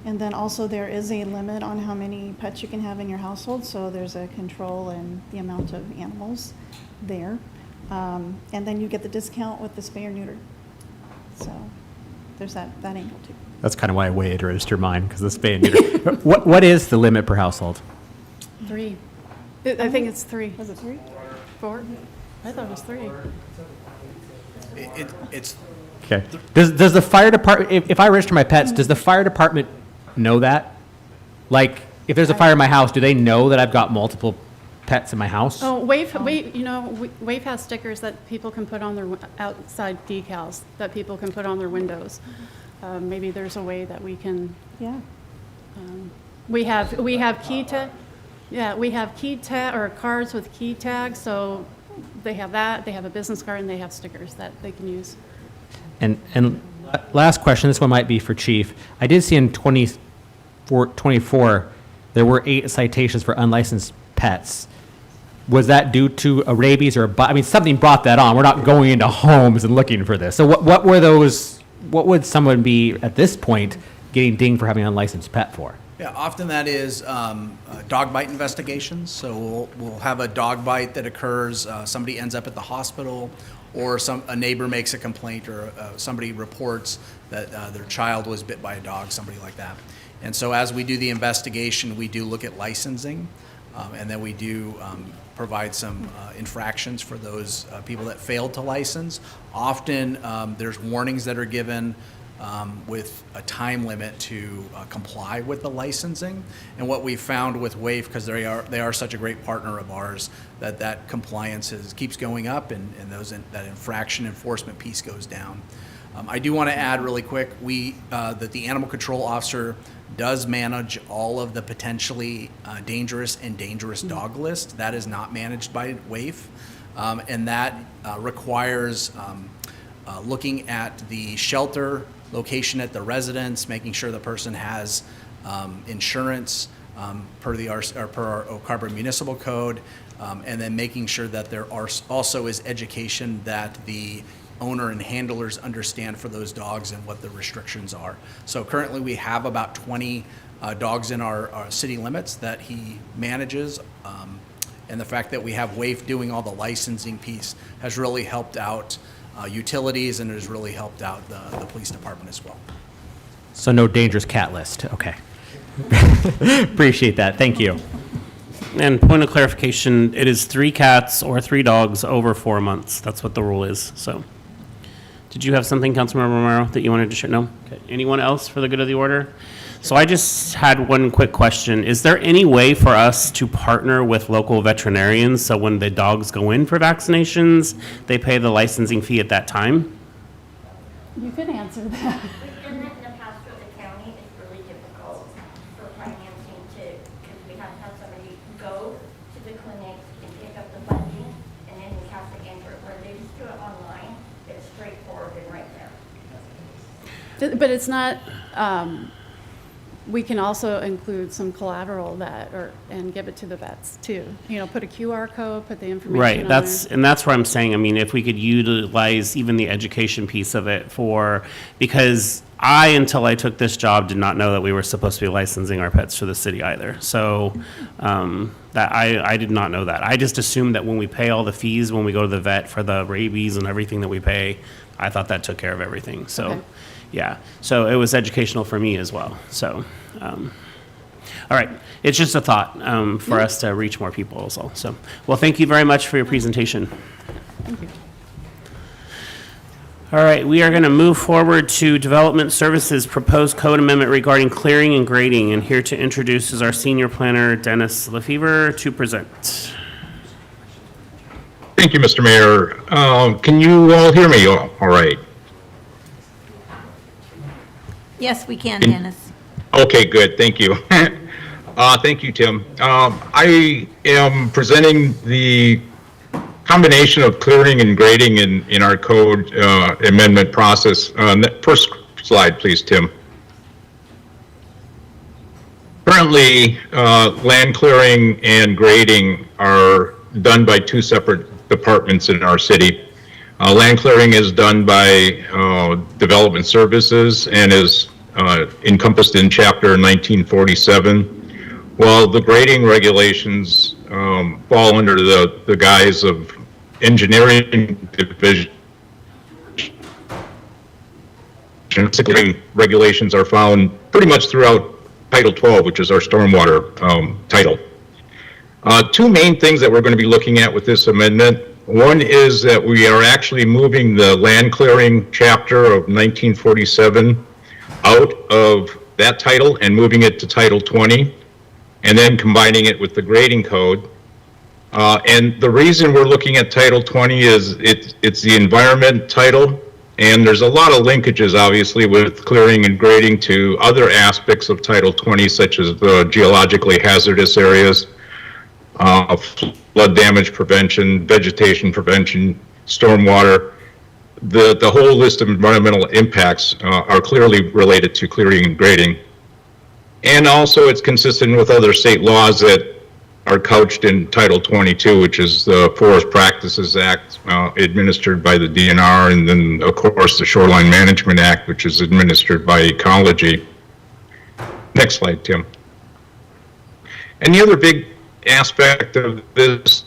And then also there is a limit on how many pets you can have in your household, so there's a control in the amount of animals there. And then you get the discount with the spay or neuter. So there's that angle too. That's kind of why I waited to register mine, because the spay and neuter. What is the limit per household? 3. I think it's 3. Was it 3? 4? I thought it was 3. It's Okay. Does the fire department, if I register my pets, does the fire department know that? Like, if there's a fire in my house, do they know that I've got multiple pets in my house? Oh, WAIF has stickers that people can put on their outside decals that people can put on their windows. Maybe there's a way that we can. Yeah. We have key tag. Yeah, we have key tag or cards with key tags. So they have that. They have a business card and they have stickers that they can use. And last question. This one might be for Chief. I did see in 24 there were 8 citations for unlicensed pets. Was that due to a rabies or something brought that on? We're not going into homes and looking for this. So what were those? What would someone be at this point getting dinged for having an unlicensed pet for? Yeah, often that is dog bite investigations. So we'll have a dog bite that occurs. Somebody ends up at the hospital, or a neighbor makes a complaint, or somebody reports that their child was bit by a dog, somebody like that. And so as we do the investigation, we do look at licensing, and then we do provide some infractions for those people that failed to license. Often there's warnings that are given with a time limit to comply with the licensing. And what we found with WAIF, because they are such a great partner of ours, that compliance keeps going up, and that infraction enforcement piece goes down. I do want to add really quick, that the animal control officer does manage all of the potentially dangerous and dangerous dog list. That is not managed by WAIF, and that requires looking at the shelter location at the residence, making sure the person has insurance per our Oak Harbor Municipal Code, and then making sure that there also is education that the owner and handlers understand for those dogs and what the restrictions are. So currently we have about 20 dogs in our city limits that he manages, and the fact that we have WAIF doing all the licensing piece has really helped out utilities, and has really helped out the police department as well. So no dangerous cat list. Okay. Appreciate that. Thank you. And point of clarification, it is 3 cats or 3 dogs over 4 months. That's what the rule is, so. Did you have something, Councilmember Romero, that you wanted to share? No? Okay. Anyone else for the good of the order? So I just had one quick question. Is there any way for us to partner with local veterinarians so when the dogs go in for vaccinations, they pay the licensing fee at that time? You can answer that. We've done that in the past for the county. It's really difficult for financing because we have to have somebody go to the clinic and pick up the funding, and then we have to enter it. Where they just do it online, it's straightforward and right there. But it's not, we can also include some collateral and give it to the vets too. Put a QR code, put the information Right, on that's, there. and that's where I'm saying, I mean, if we could utilize even the education piece of it because until I took this job, did not know that we were supposed to be licensing our pets for the city either. So, that I did not know that. I just assumed that when we pay all the fees, when we go to the vet for the rabies and everything that we pay, I thought that took care of everything, so. Okay. Yeah, so it was educational for me as well, so, all right, it's just a thought for us to reach more people also, so. Well, thank you very much for your presentation. Thank you. All right, we are going to move forward to Development Services Proposed Code Amendment regarding clearing and grading, and here to introduce is our Senior Planner, Dennis Lefevre, to present. Thank you, Mr. Mayor. Can you all hear me all right? Yes, we can, Dennis. Okay, good. Thank you. Thank you, Tim. I am presenting the combination of clearing and grading in our code amendment process. First slide, please, Tim. Currently, land clearing and grading are done by 2 separate departments in our city. Land clearing is done by Development Services and is encompassed in Chapter 1947, while the grading regulations fall under the guise of Engineering Division. Regulations are found pretty much throughout Title 12, which is our stormwater title. 2 main things that we're going to be looking at with this amendment. One is that we are actually moving the land clearing chapter of 1947 out of that title and moving it to Title 20, and then combining it with the grading code. And the reason we're looking at Title 20 is it's the environment title, and there's a lot of linkages, obviously, with clearing and grading to other aspects of Title 20, such as the geologically hazardous areas, flood damage prevention, vegetation prevention, stormwater. The whole list of environmental impacts are clearly related to clearing and grading. And also it's consistent with other state laws that are couched in Title 22, which is the Forest Practices Act administered by the DNR, and then of course the Shoreline Management Act, which is administered by Ecology. Next slide, Tim. And the other big aspect of this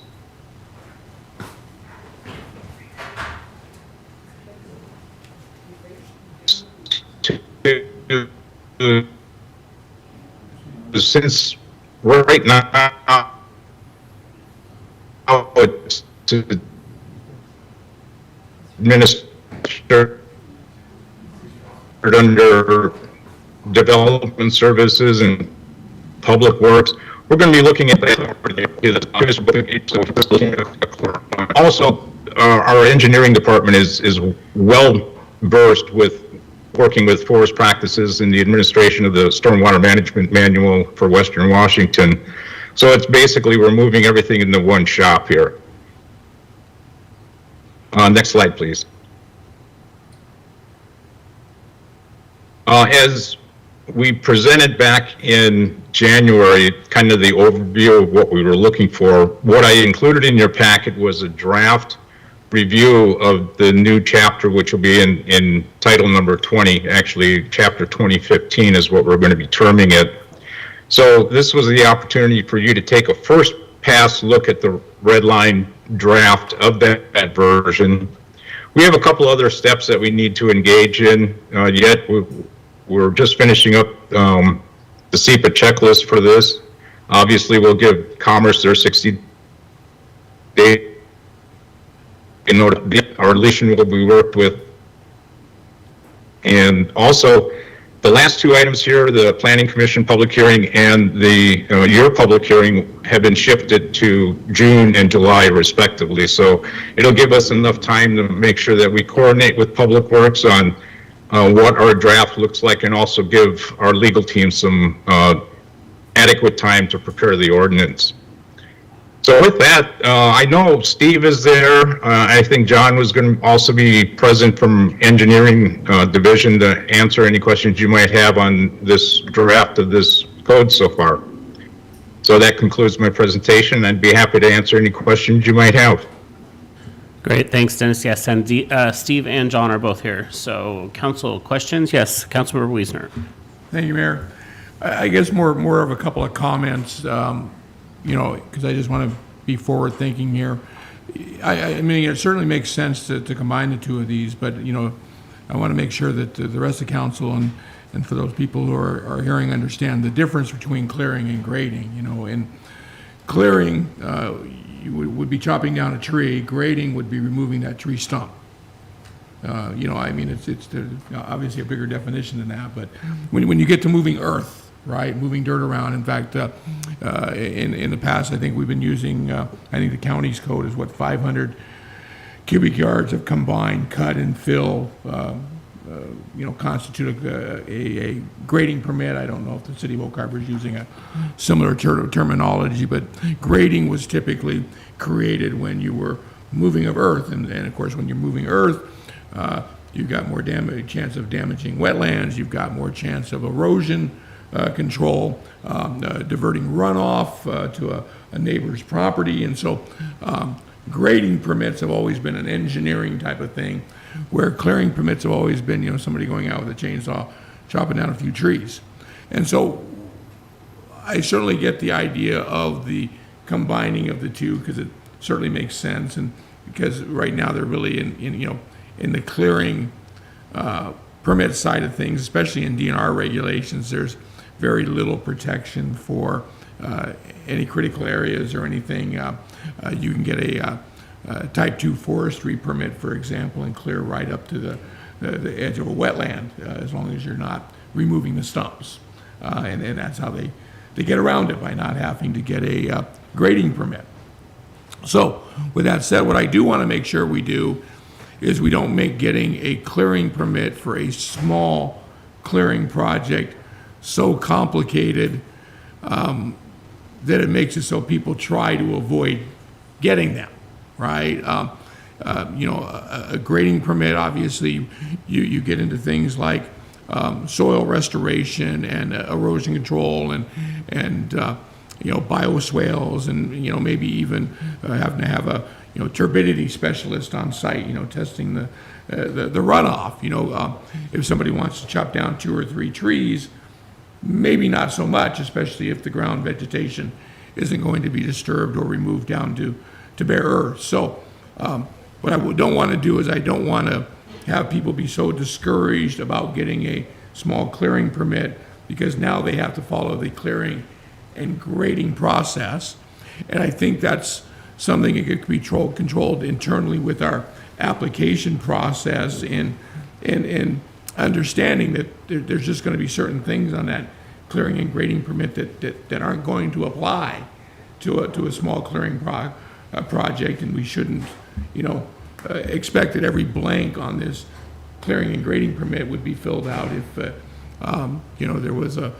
since right now it's administered under Development Services and Public Works, we're going to be looking at that. Also, our engineering department is well versed with working with forest practices in the administration of the Stormwater Management Manual for Western Washington. So it's basically we're moving everything into one shop here. Next slide, please. As we presented back in January, kind of the overview of what we were looking for, what I included in your packet was a draft review of the new chapter, which will be in title number 20. Actually, chapter 2015 is what we're going to be terming it. So this was the opportunity for you to take a first pass look at the red line draft of that version. We have a couple other steps that we need to engage in yet. We're just finishing up the SEPA checklist for this. Obviously, we'll give Commerce their 60-day in order, our relation will be worked with. And also, the last two items here, the Planning Commission public hearing and the your public hearing, have been shifted to June and July respectively. So it'll give us enough time to make sure that we coordinate with Public Works on what our draft looks like, and also give our legal team some adequate time to prepare the ordinance. So with that, I know Steve is there. I think John was going to also be present from Engineering Division to answer any questions you might have on this draft of this code so far. So that concludes my presentation. I'd be happy to answer any questions you might have. Great, thanks, Dennis. Yes, and Steve and John are both here. So, council questions? Yes, Councilmember Wiesner. Thank you, Mayor. I guess more of a couple of comments, you know, because I just want to be forward-thinking here. I mean, it certainly makes sense to combine the two of these, but, you know, I want to make sure that the rest of council and for those people who are hearing understand the difference between clearing and grading. You know, in clearing, you would be chopping down a tree. Grading would be removing that tree stump. You know, I mean, it's obviously a bigger definition than that, but when you get to moving earth, right, moving dirt around. In fact, in the past, I think we've been using, I think the county's code is what, 500 cubic yards of combined cut and fill, you know, constitute a grading permit. I don't know if the city of Oak Harbor is using a similar terminology, but grading was typically created when you were moving of earth, and of course, when you're moving earth, you've got more chance of damaging wetlands. You've got more chance of erosion control, diverting runoff to a neighbor's property. And so grading permits have always been an engineering type of thing, where clearing permits have always been, you know, somebody going out with a chainsaw, chopping down a few trees. And so I certainly get the idea of the combining of the two, because it certainly makes sense, and because right now they're really in you know, in the clearing permit side of things, especially in DNR regulations, there's very little protection for any critical areas or anything. You can get a type 2 forestry permit, for example, and clear right up to the edge of a wetland, as long as you're not removing the stumps. And that's how they get around it, by not having to get a grading permit. So with that said, what I do want to make sure we do is we don't make getting a clearing permit for a small clearing project so complicated that it makes it so people try to avoid getting them, right? You know, a grading permit, obviously, you get into things like soil restoration and erosion control and you know, bioswales, and, you know, maybe even having to have a, you know, turbidity specialist on site, you know, testing the runoff. You know, if somebody wants to chop down 2 or 3 trees, maybe not so much, especially if the ground vegetation isn't going to be disturbed or removed down to bare earth. So what I don't want to do is I don't want to have people be so discouraged about getting a small clearing permit, because now they have to follow the clearing and grading process. And I think that's something that could be controlled internally with our application process, in understanding that there's just going to be certain things on that clearing and grading permit that aren't going to apply to a small clearing project, and we shouldn't, you know, expect that every blank on this clearing and grading permit would be filled out if you know, there was a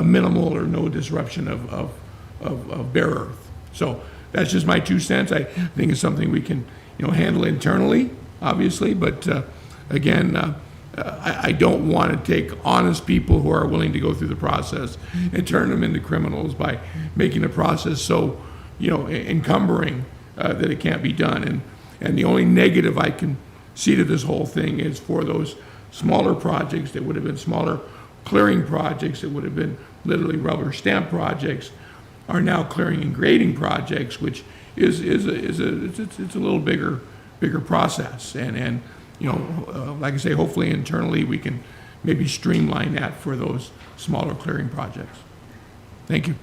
minimal or no disruption of bare earth. So that's just my 2 cents. I think it's something we can, you know, handle internally, obviously, but again, I don't want to take honest people who are willing to go through the process and turn them into criminals by making the process so, you know, encumbering that it can't be done. And the only negative I can see to this whole thing is for those smaller projects that would have been smaller clearing projects, that would have been literally rubber stamp projects, are now clearing and grading projects, which is a little bigger process. And you know, like I say, hopefully internally we can maybe streamline that for those smaller clearing projects. Thank you.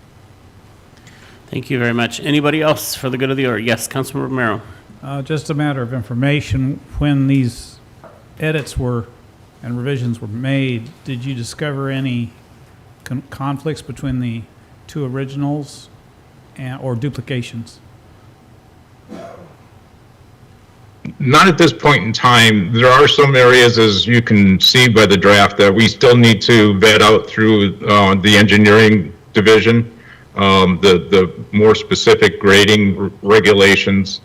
Thank you very much. Anybody else for the good of the order? Yes, Councilmember Romero. Just a matter of information, when these edits were and revisions were made, did you discover any conflicts between the two originals or duplications? Not at this point in time. There are some areas, as you can see by the draft, that we still need to vet out through the engineering division, the more specific grading regulations.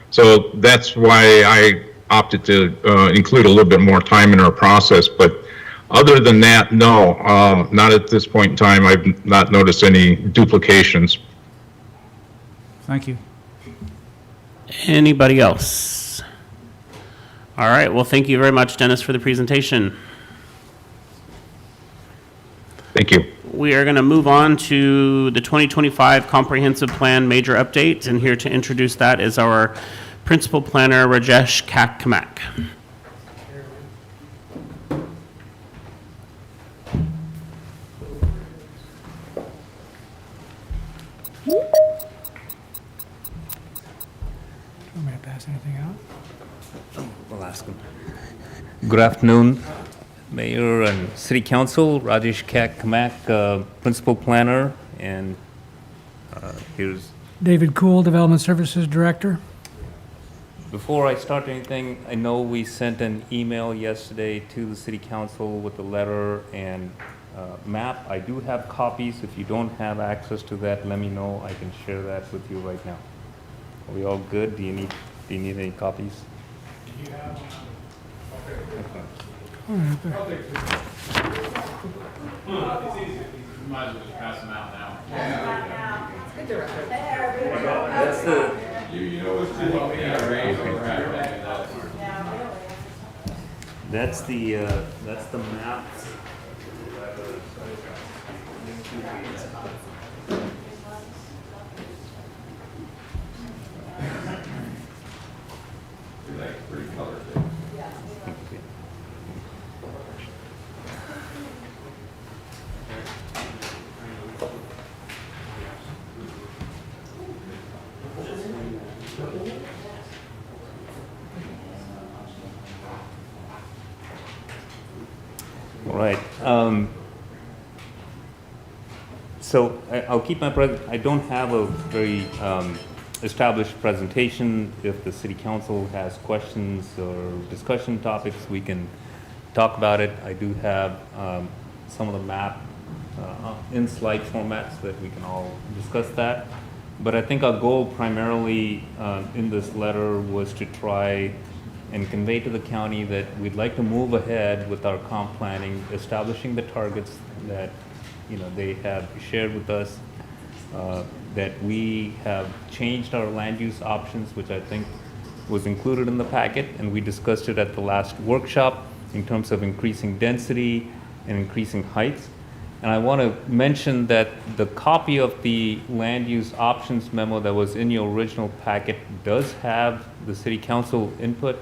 So that's why I opted to include a little bit more time in our process. But other than that, no, not at this point in time. I've not noticed any duplications. Thank you. Anybody else? All right, well, thank you very much, Dennis, for the presentation. Thank you. We are going to move on to the 2025 Comprehensive Plan Major Update, and here to introduce that is our Principal Planner, Rajesh Kamak. Want me to pass anything out? We'll ask him. Good afternoon, Mayor and City Council. Rajesh Kamak, Principal Planner, and here's... David Cool, Development Services Director. Before I start anything, I know we sent an email yesterday to the City Council with a letter and map. I do have copies. If you don't have access to that, let me know. I can share that with you right now. Are we all good? Do you need any copies? Do you have one? All right, there. It's easy. You might as well just pass them out now. That's the... You know what's too long. That's the map. All right. So I'll keep my I don't have a very established presentation. If the City Council has questions or discussion topics, we can talk about it. I do have some of the map in slide formats that we can all discuss that. But I think our goal primarily in this letter was to try and convey to the county that we'd like to move ahead with our comp planning, establishing the targets that they have shared with us, that we have changed our land use options, which I think was included in the packet, and we discussed it at the last workshop in terms of increasing density and increasing heights. And I want to mention that the copy of the land use options memo that was in your original packet does have the City Council input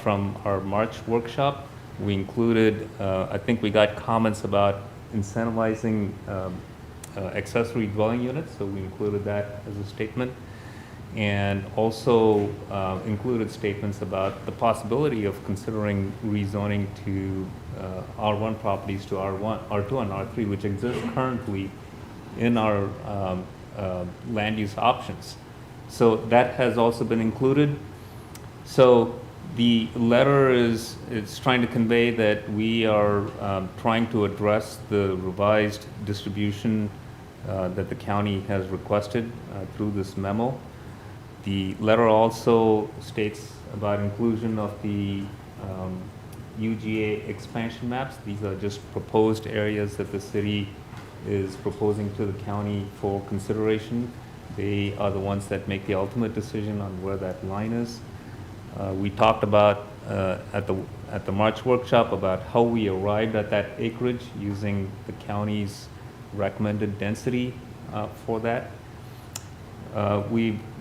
from our March workshop. We included, I think we got comments about incentivizing accessory dwelling units, so we included that as a statement. And also included statements about the possibility of considering rezoning to R1 properties to R1, R2 and R3, which exists currently in our land use options. So that has also been included. So the letter is trying to convey that we are trying to address the revised distribution that the county has requested through this memo. The letter also states about inclusion of the UGA expansion maps. These are just proposed areas that the city is proposing to the county for consideration. They are the ones that make the ultimate decision on where that line is. We talked about at the March workshop about how we arrived at that acreage using the county's recommended density for that.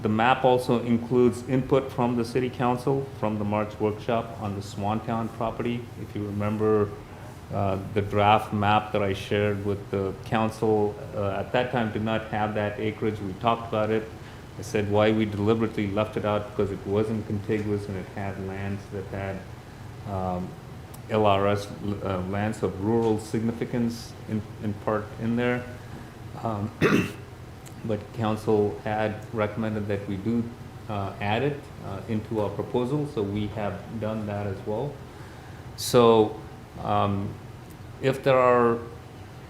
The map also includes input from the City Council from the March workshop on the Swantown property. If you remember, The draft map that I shared with the council at that time did not have that acreage. We talked about it. I said why we deliberately left it out, because it wasn't contiguous and it had lands that had LRS lands of rural significance in part in there. But council had recommended that we do add it into our proposal, so we have done that as well. So if there are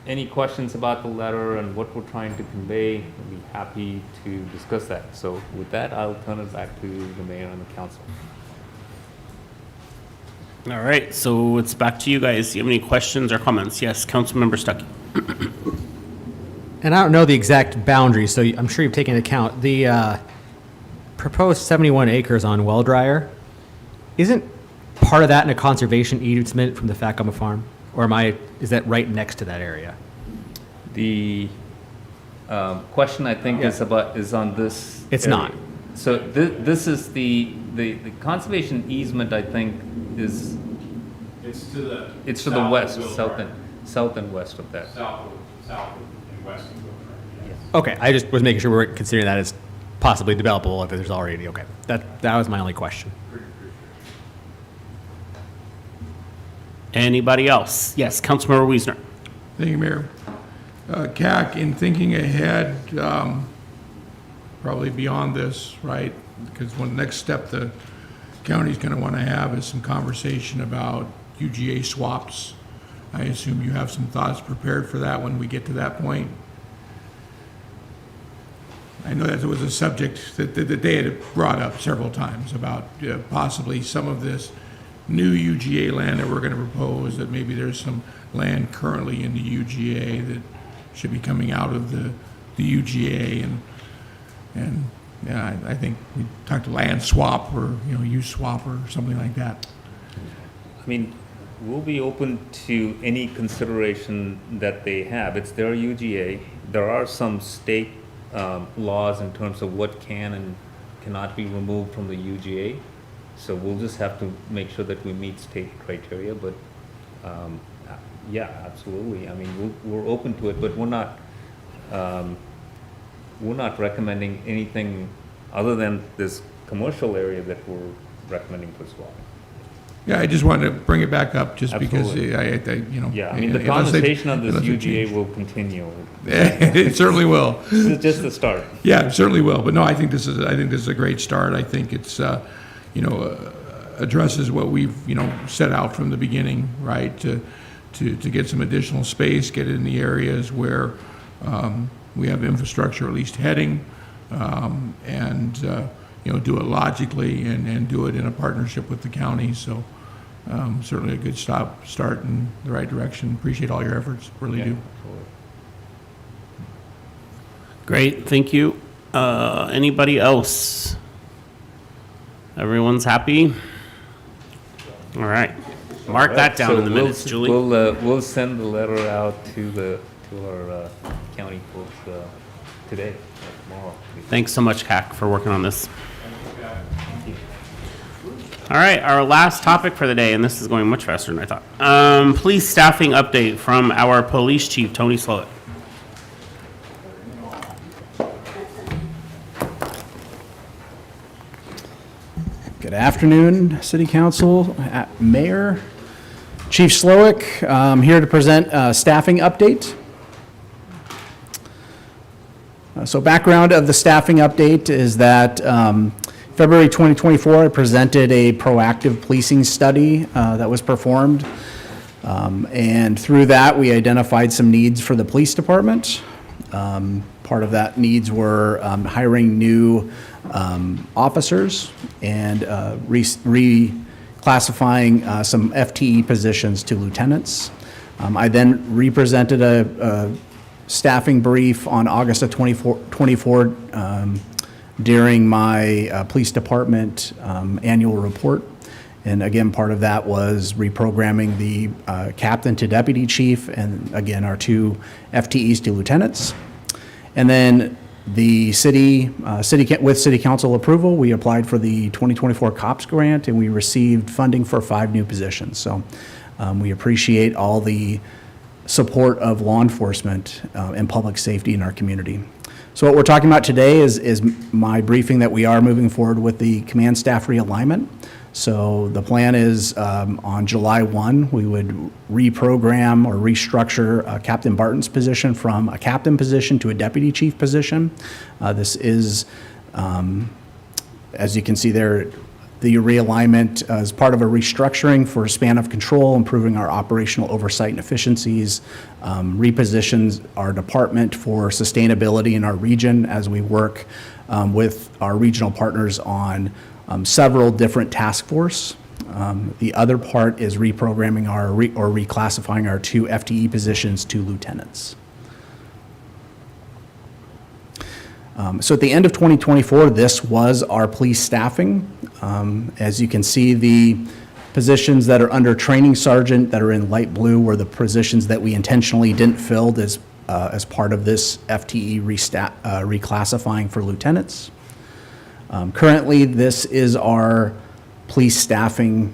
any questions about the letter and what we're trying to convey, I'd be happy to discuss that. So with that, I'll turn it back to the mayor and the council. All right, so it's back to you guys. Do you have any questions or comments? Yes, Councilmember Stuckey. And I don't know the exact boundaries, so I'm sure you've taken into account the proposed 71 acres on well dryer. Isn't part of that in a conservation easement from the Facoma farm? Or is that right next to that area? The question I think is on this. It's area. not. So this is the conservation easement, I think, is. It's to the. It's to the west, south and west of that. South and west. Okay, I just was making sure we we're considering that as possibly developable if there's already, okay. That was my only question. Anybody else? Yes, Councilmember Wiesner. Thank you, Mayor. CAC, in thinking ahead, probably beyond this, right? Because the next step the county's going to want to have is some conversation about UGA swaps. I assume you have some thoughts prepared for that when we get to that point. I know that it was a subject that they had brought up several times about possibly some of this new UGA land that we're going to propose, that maybe there's some land currently in the UGA that should be coming out of the UGA, and yeah, I think we talked to land swap or use swap or something like that. I mean, we'll be open to any consideration that they have. It's their UGA. There are some state laws in terms of what can and cannot be removed from the UGA. So we'll just have to make sure that we meet state criteria, but yeah, absolutely. I mean, we're open to it, but we're not recommending anything other than this commercial area that we're recommending for swap. Yeah, I just wanted to bring it back up just Absolutely. because Yeah, I mean, the conversation on this UGA will continue. It certainly will. This is just the start. Yeah, it certainly will. But no, I think this is a great start. I think it's addresses what we've set out from the beginning, right? To get some additional space, get it in the areas where we have infrastructure at least heading, and do it logically and do it in a partnership with the county. So certainly a good start in the right direction. Appreciate all your efforts, really do. Absolutely. Great, thank you. Anybody else? Everyone's happy? All right. Mark that down in the minutes, Julie. We'll send the letter out to our county folks today, or tomorrow. Thanks so much, CAC, for working on this. All right, our last topic for the day, and this is going much faster than I thought. Police staffing update from our police chief, Tony Slowick. Good afternoon, City Council, Mayor, Chief Slowick. I'm here to present a staffing update. So background of the staffing update is that February 2024, I presented a proactive policing study that was performed. And through that, we identified some needs for the police department. Part of that needs were hiring new officers and reclassifying some FTE positions to lieutenants. I then represented a staffing brief on August of 24 during my police department annual report. And again, part of that was reprogramming the captain to deputy chief, and again, our two FTEs to lieutenants. And then the with city council approval, we applied for the 2024 COPS grant, and we received funding for 5 new positions. So We appreciate all the support of law enforcement and public safety in our community. So what we're talking about today is my briefing that we are moving forward with the command staff realignment. So the plan is on July 1, we would reprogram or restructure Captain Barton's position from a captain position to a deputy chief position. This is, as you can see there, the realignment as part of a restructuring for span of control, improving our operational oversight and efficiencies, repositions our department for sustainability in our region as we work with our regional partners on several different task force. The other part is reprogramming or reclassifying our 2 FTE positions to lieutenants. So at the end of 2024, this was our police staffing. As you can see, the positions that are under training sergeant that are in light blue were the positions that we intentionally didn't fill as part of this FTE reclassifying for lieutenants. Currently, this is our police staffing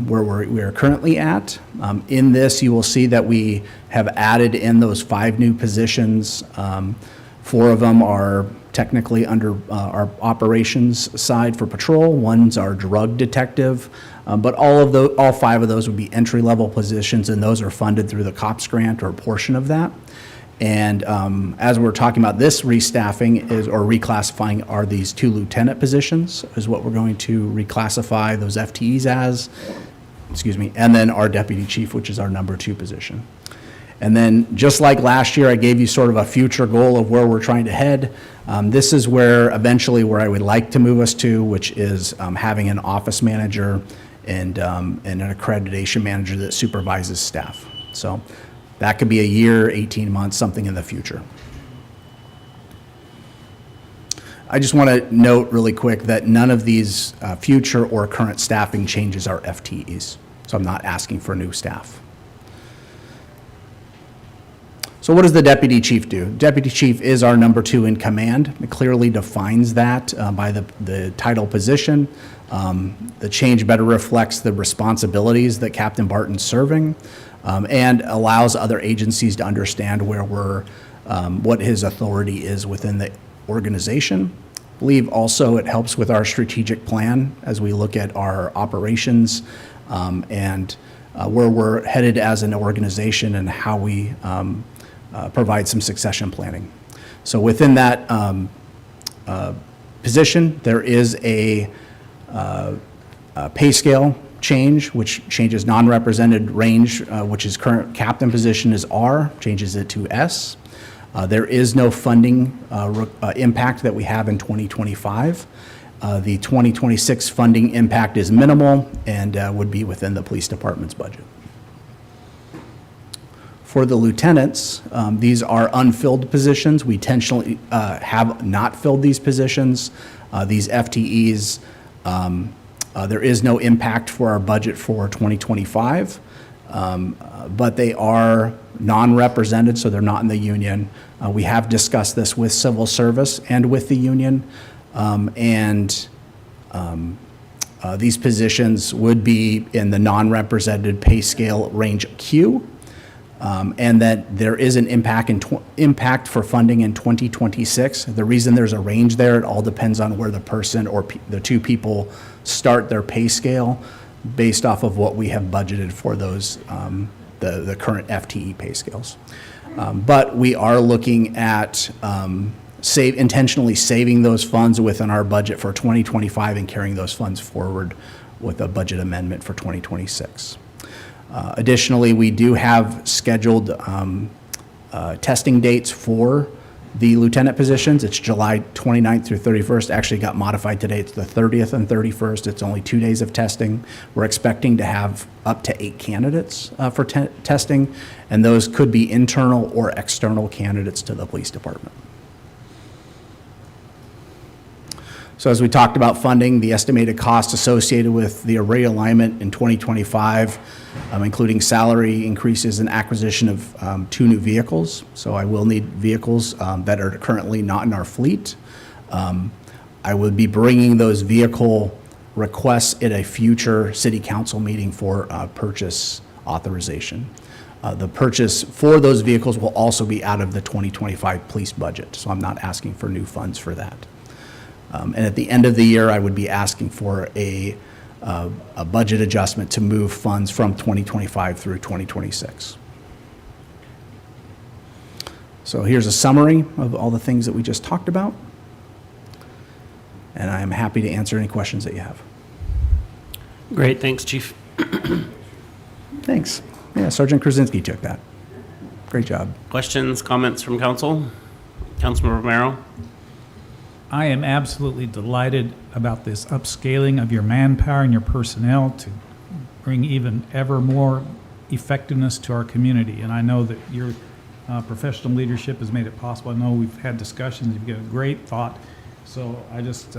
where we are currently at. In this, you will see that we have added in those 5 new positions. 4 of them are technically under our operations side for patrol. One's our drug detective, but all 5 of those would be entry-level positions, and those are funded through the COPS grant or a portion of that. And as we're talking about this restaffing or reclassifying are these 2 lieutenant positions is what we're going to reclassify those FTEs as, and then our deputy chief, which is our number 2 position. And then just like last year, I gave you sort of a future goal of where we're trying to head. This is where eventually where I would like to move us to, which is having an office manager and an accreditation manager that supervises staff. So that could be a year, 18 months, something in the future. I just want to note really quick that none of these future or current staffing changes are FTEs. So I'm not asking for new staff. So what does the deputy chief do? Deputy chief is our number 2 in command. It clearly defines that by the title position. The change better reflects the responsibilities that Captain Barton's serving and allows other agencies to understand where what his authority is within the organization. I believe also it helps with our strategic plan as we look at our operations and where we're headed as an organization and how we provide some succession planning. So within that position, there is a pay scale change, which changes non-represented range, which is current captain position is R, changes it to S. There is no funding impact that we have in 2025. The 2026 funding impact is minimal and would be within the police department's budget. For the lieutenants, these are unfilled positions. We intentionally have not filled these positions. These FTEs, there is no impact for our budget for 2025, but they are non-represented, so they're not in the union. We have discussed this with civil service and with the union, these positions would be in the non-represented pay scale range Q. And that there is an impact for funding in 2026. The reason there's a range there, it all depends on where the person or the 2 people start their pay scale based off of what we have budgeted for those, the current FTE pay scales. But we are looking at intentionally saving those funds within our budget for 2025 and carrying those funds forward with a budget amendment for 2026. Additionally, we do have scheduled testing dates for the lieutenant positions. It's July 29th through 31st. Actually got modified today. It's the 30th and 31st. It's only 2 days of testing. We're expecting to have up to 8 candidates for testing, and those could be internal or external candidates to the police department. So as we talked about funding, the estimated cost associated with the realignment in 2025, including salary increases and acquisition of 2 new vehicles. So I will need vehicles that are currently not in our fleet. I would be bringing those vehicle requests at a future city council meeting for purchase authorization. The purchase for those vehicles will also be out of the 2025 police budget, so I'm not asking for new funds for that. And at the end of the year, I would be asking for a budget adjustment to move funds from 2025 through 2026. So here's a summary of all the things that we just talked about. And I am happy to answer any questions that you have. Great, thanks, Chief. Thanks. Yeah, Sergeant Krasinski took that. Great job. Questions, comments from council? Councilman Romero? I am absolutely delighted about this upscaling of your manpower and your personnel to bring even ever more effectiveness to our community. And I know that your professional leadership has made it possible. I know we've had discussions, you've got a great thought. So I just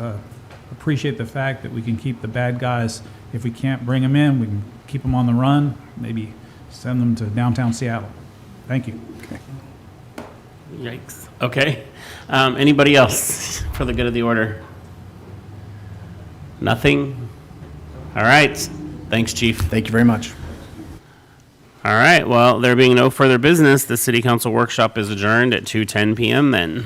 appreciate the fact that we can keep the bad guys. If we can't bring them in, we can keep them on the run, maybe send them to downtown Seattle. Thank you. Yikes. Okay. Anybody else for the good of the order? Nothing? All right. Thanks, Chief. Thank you very much. All right. Well, there being no further business, the City Council workshop is adjourned at 2:10 p.m. then.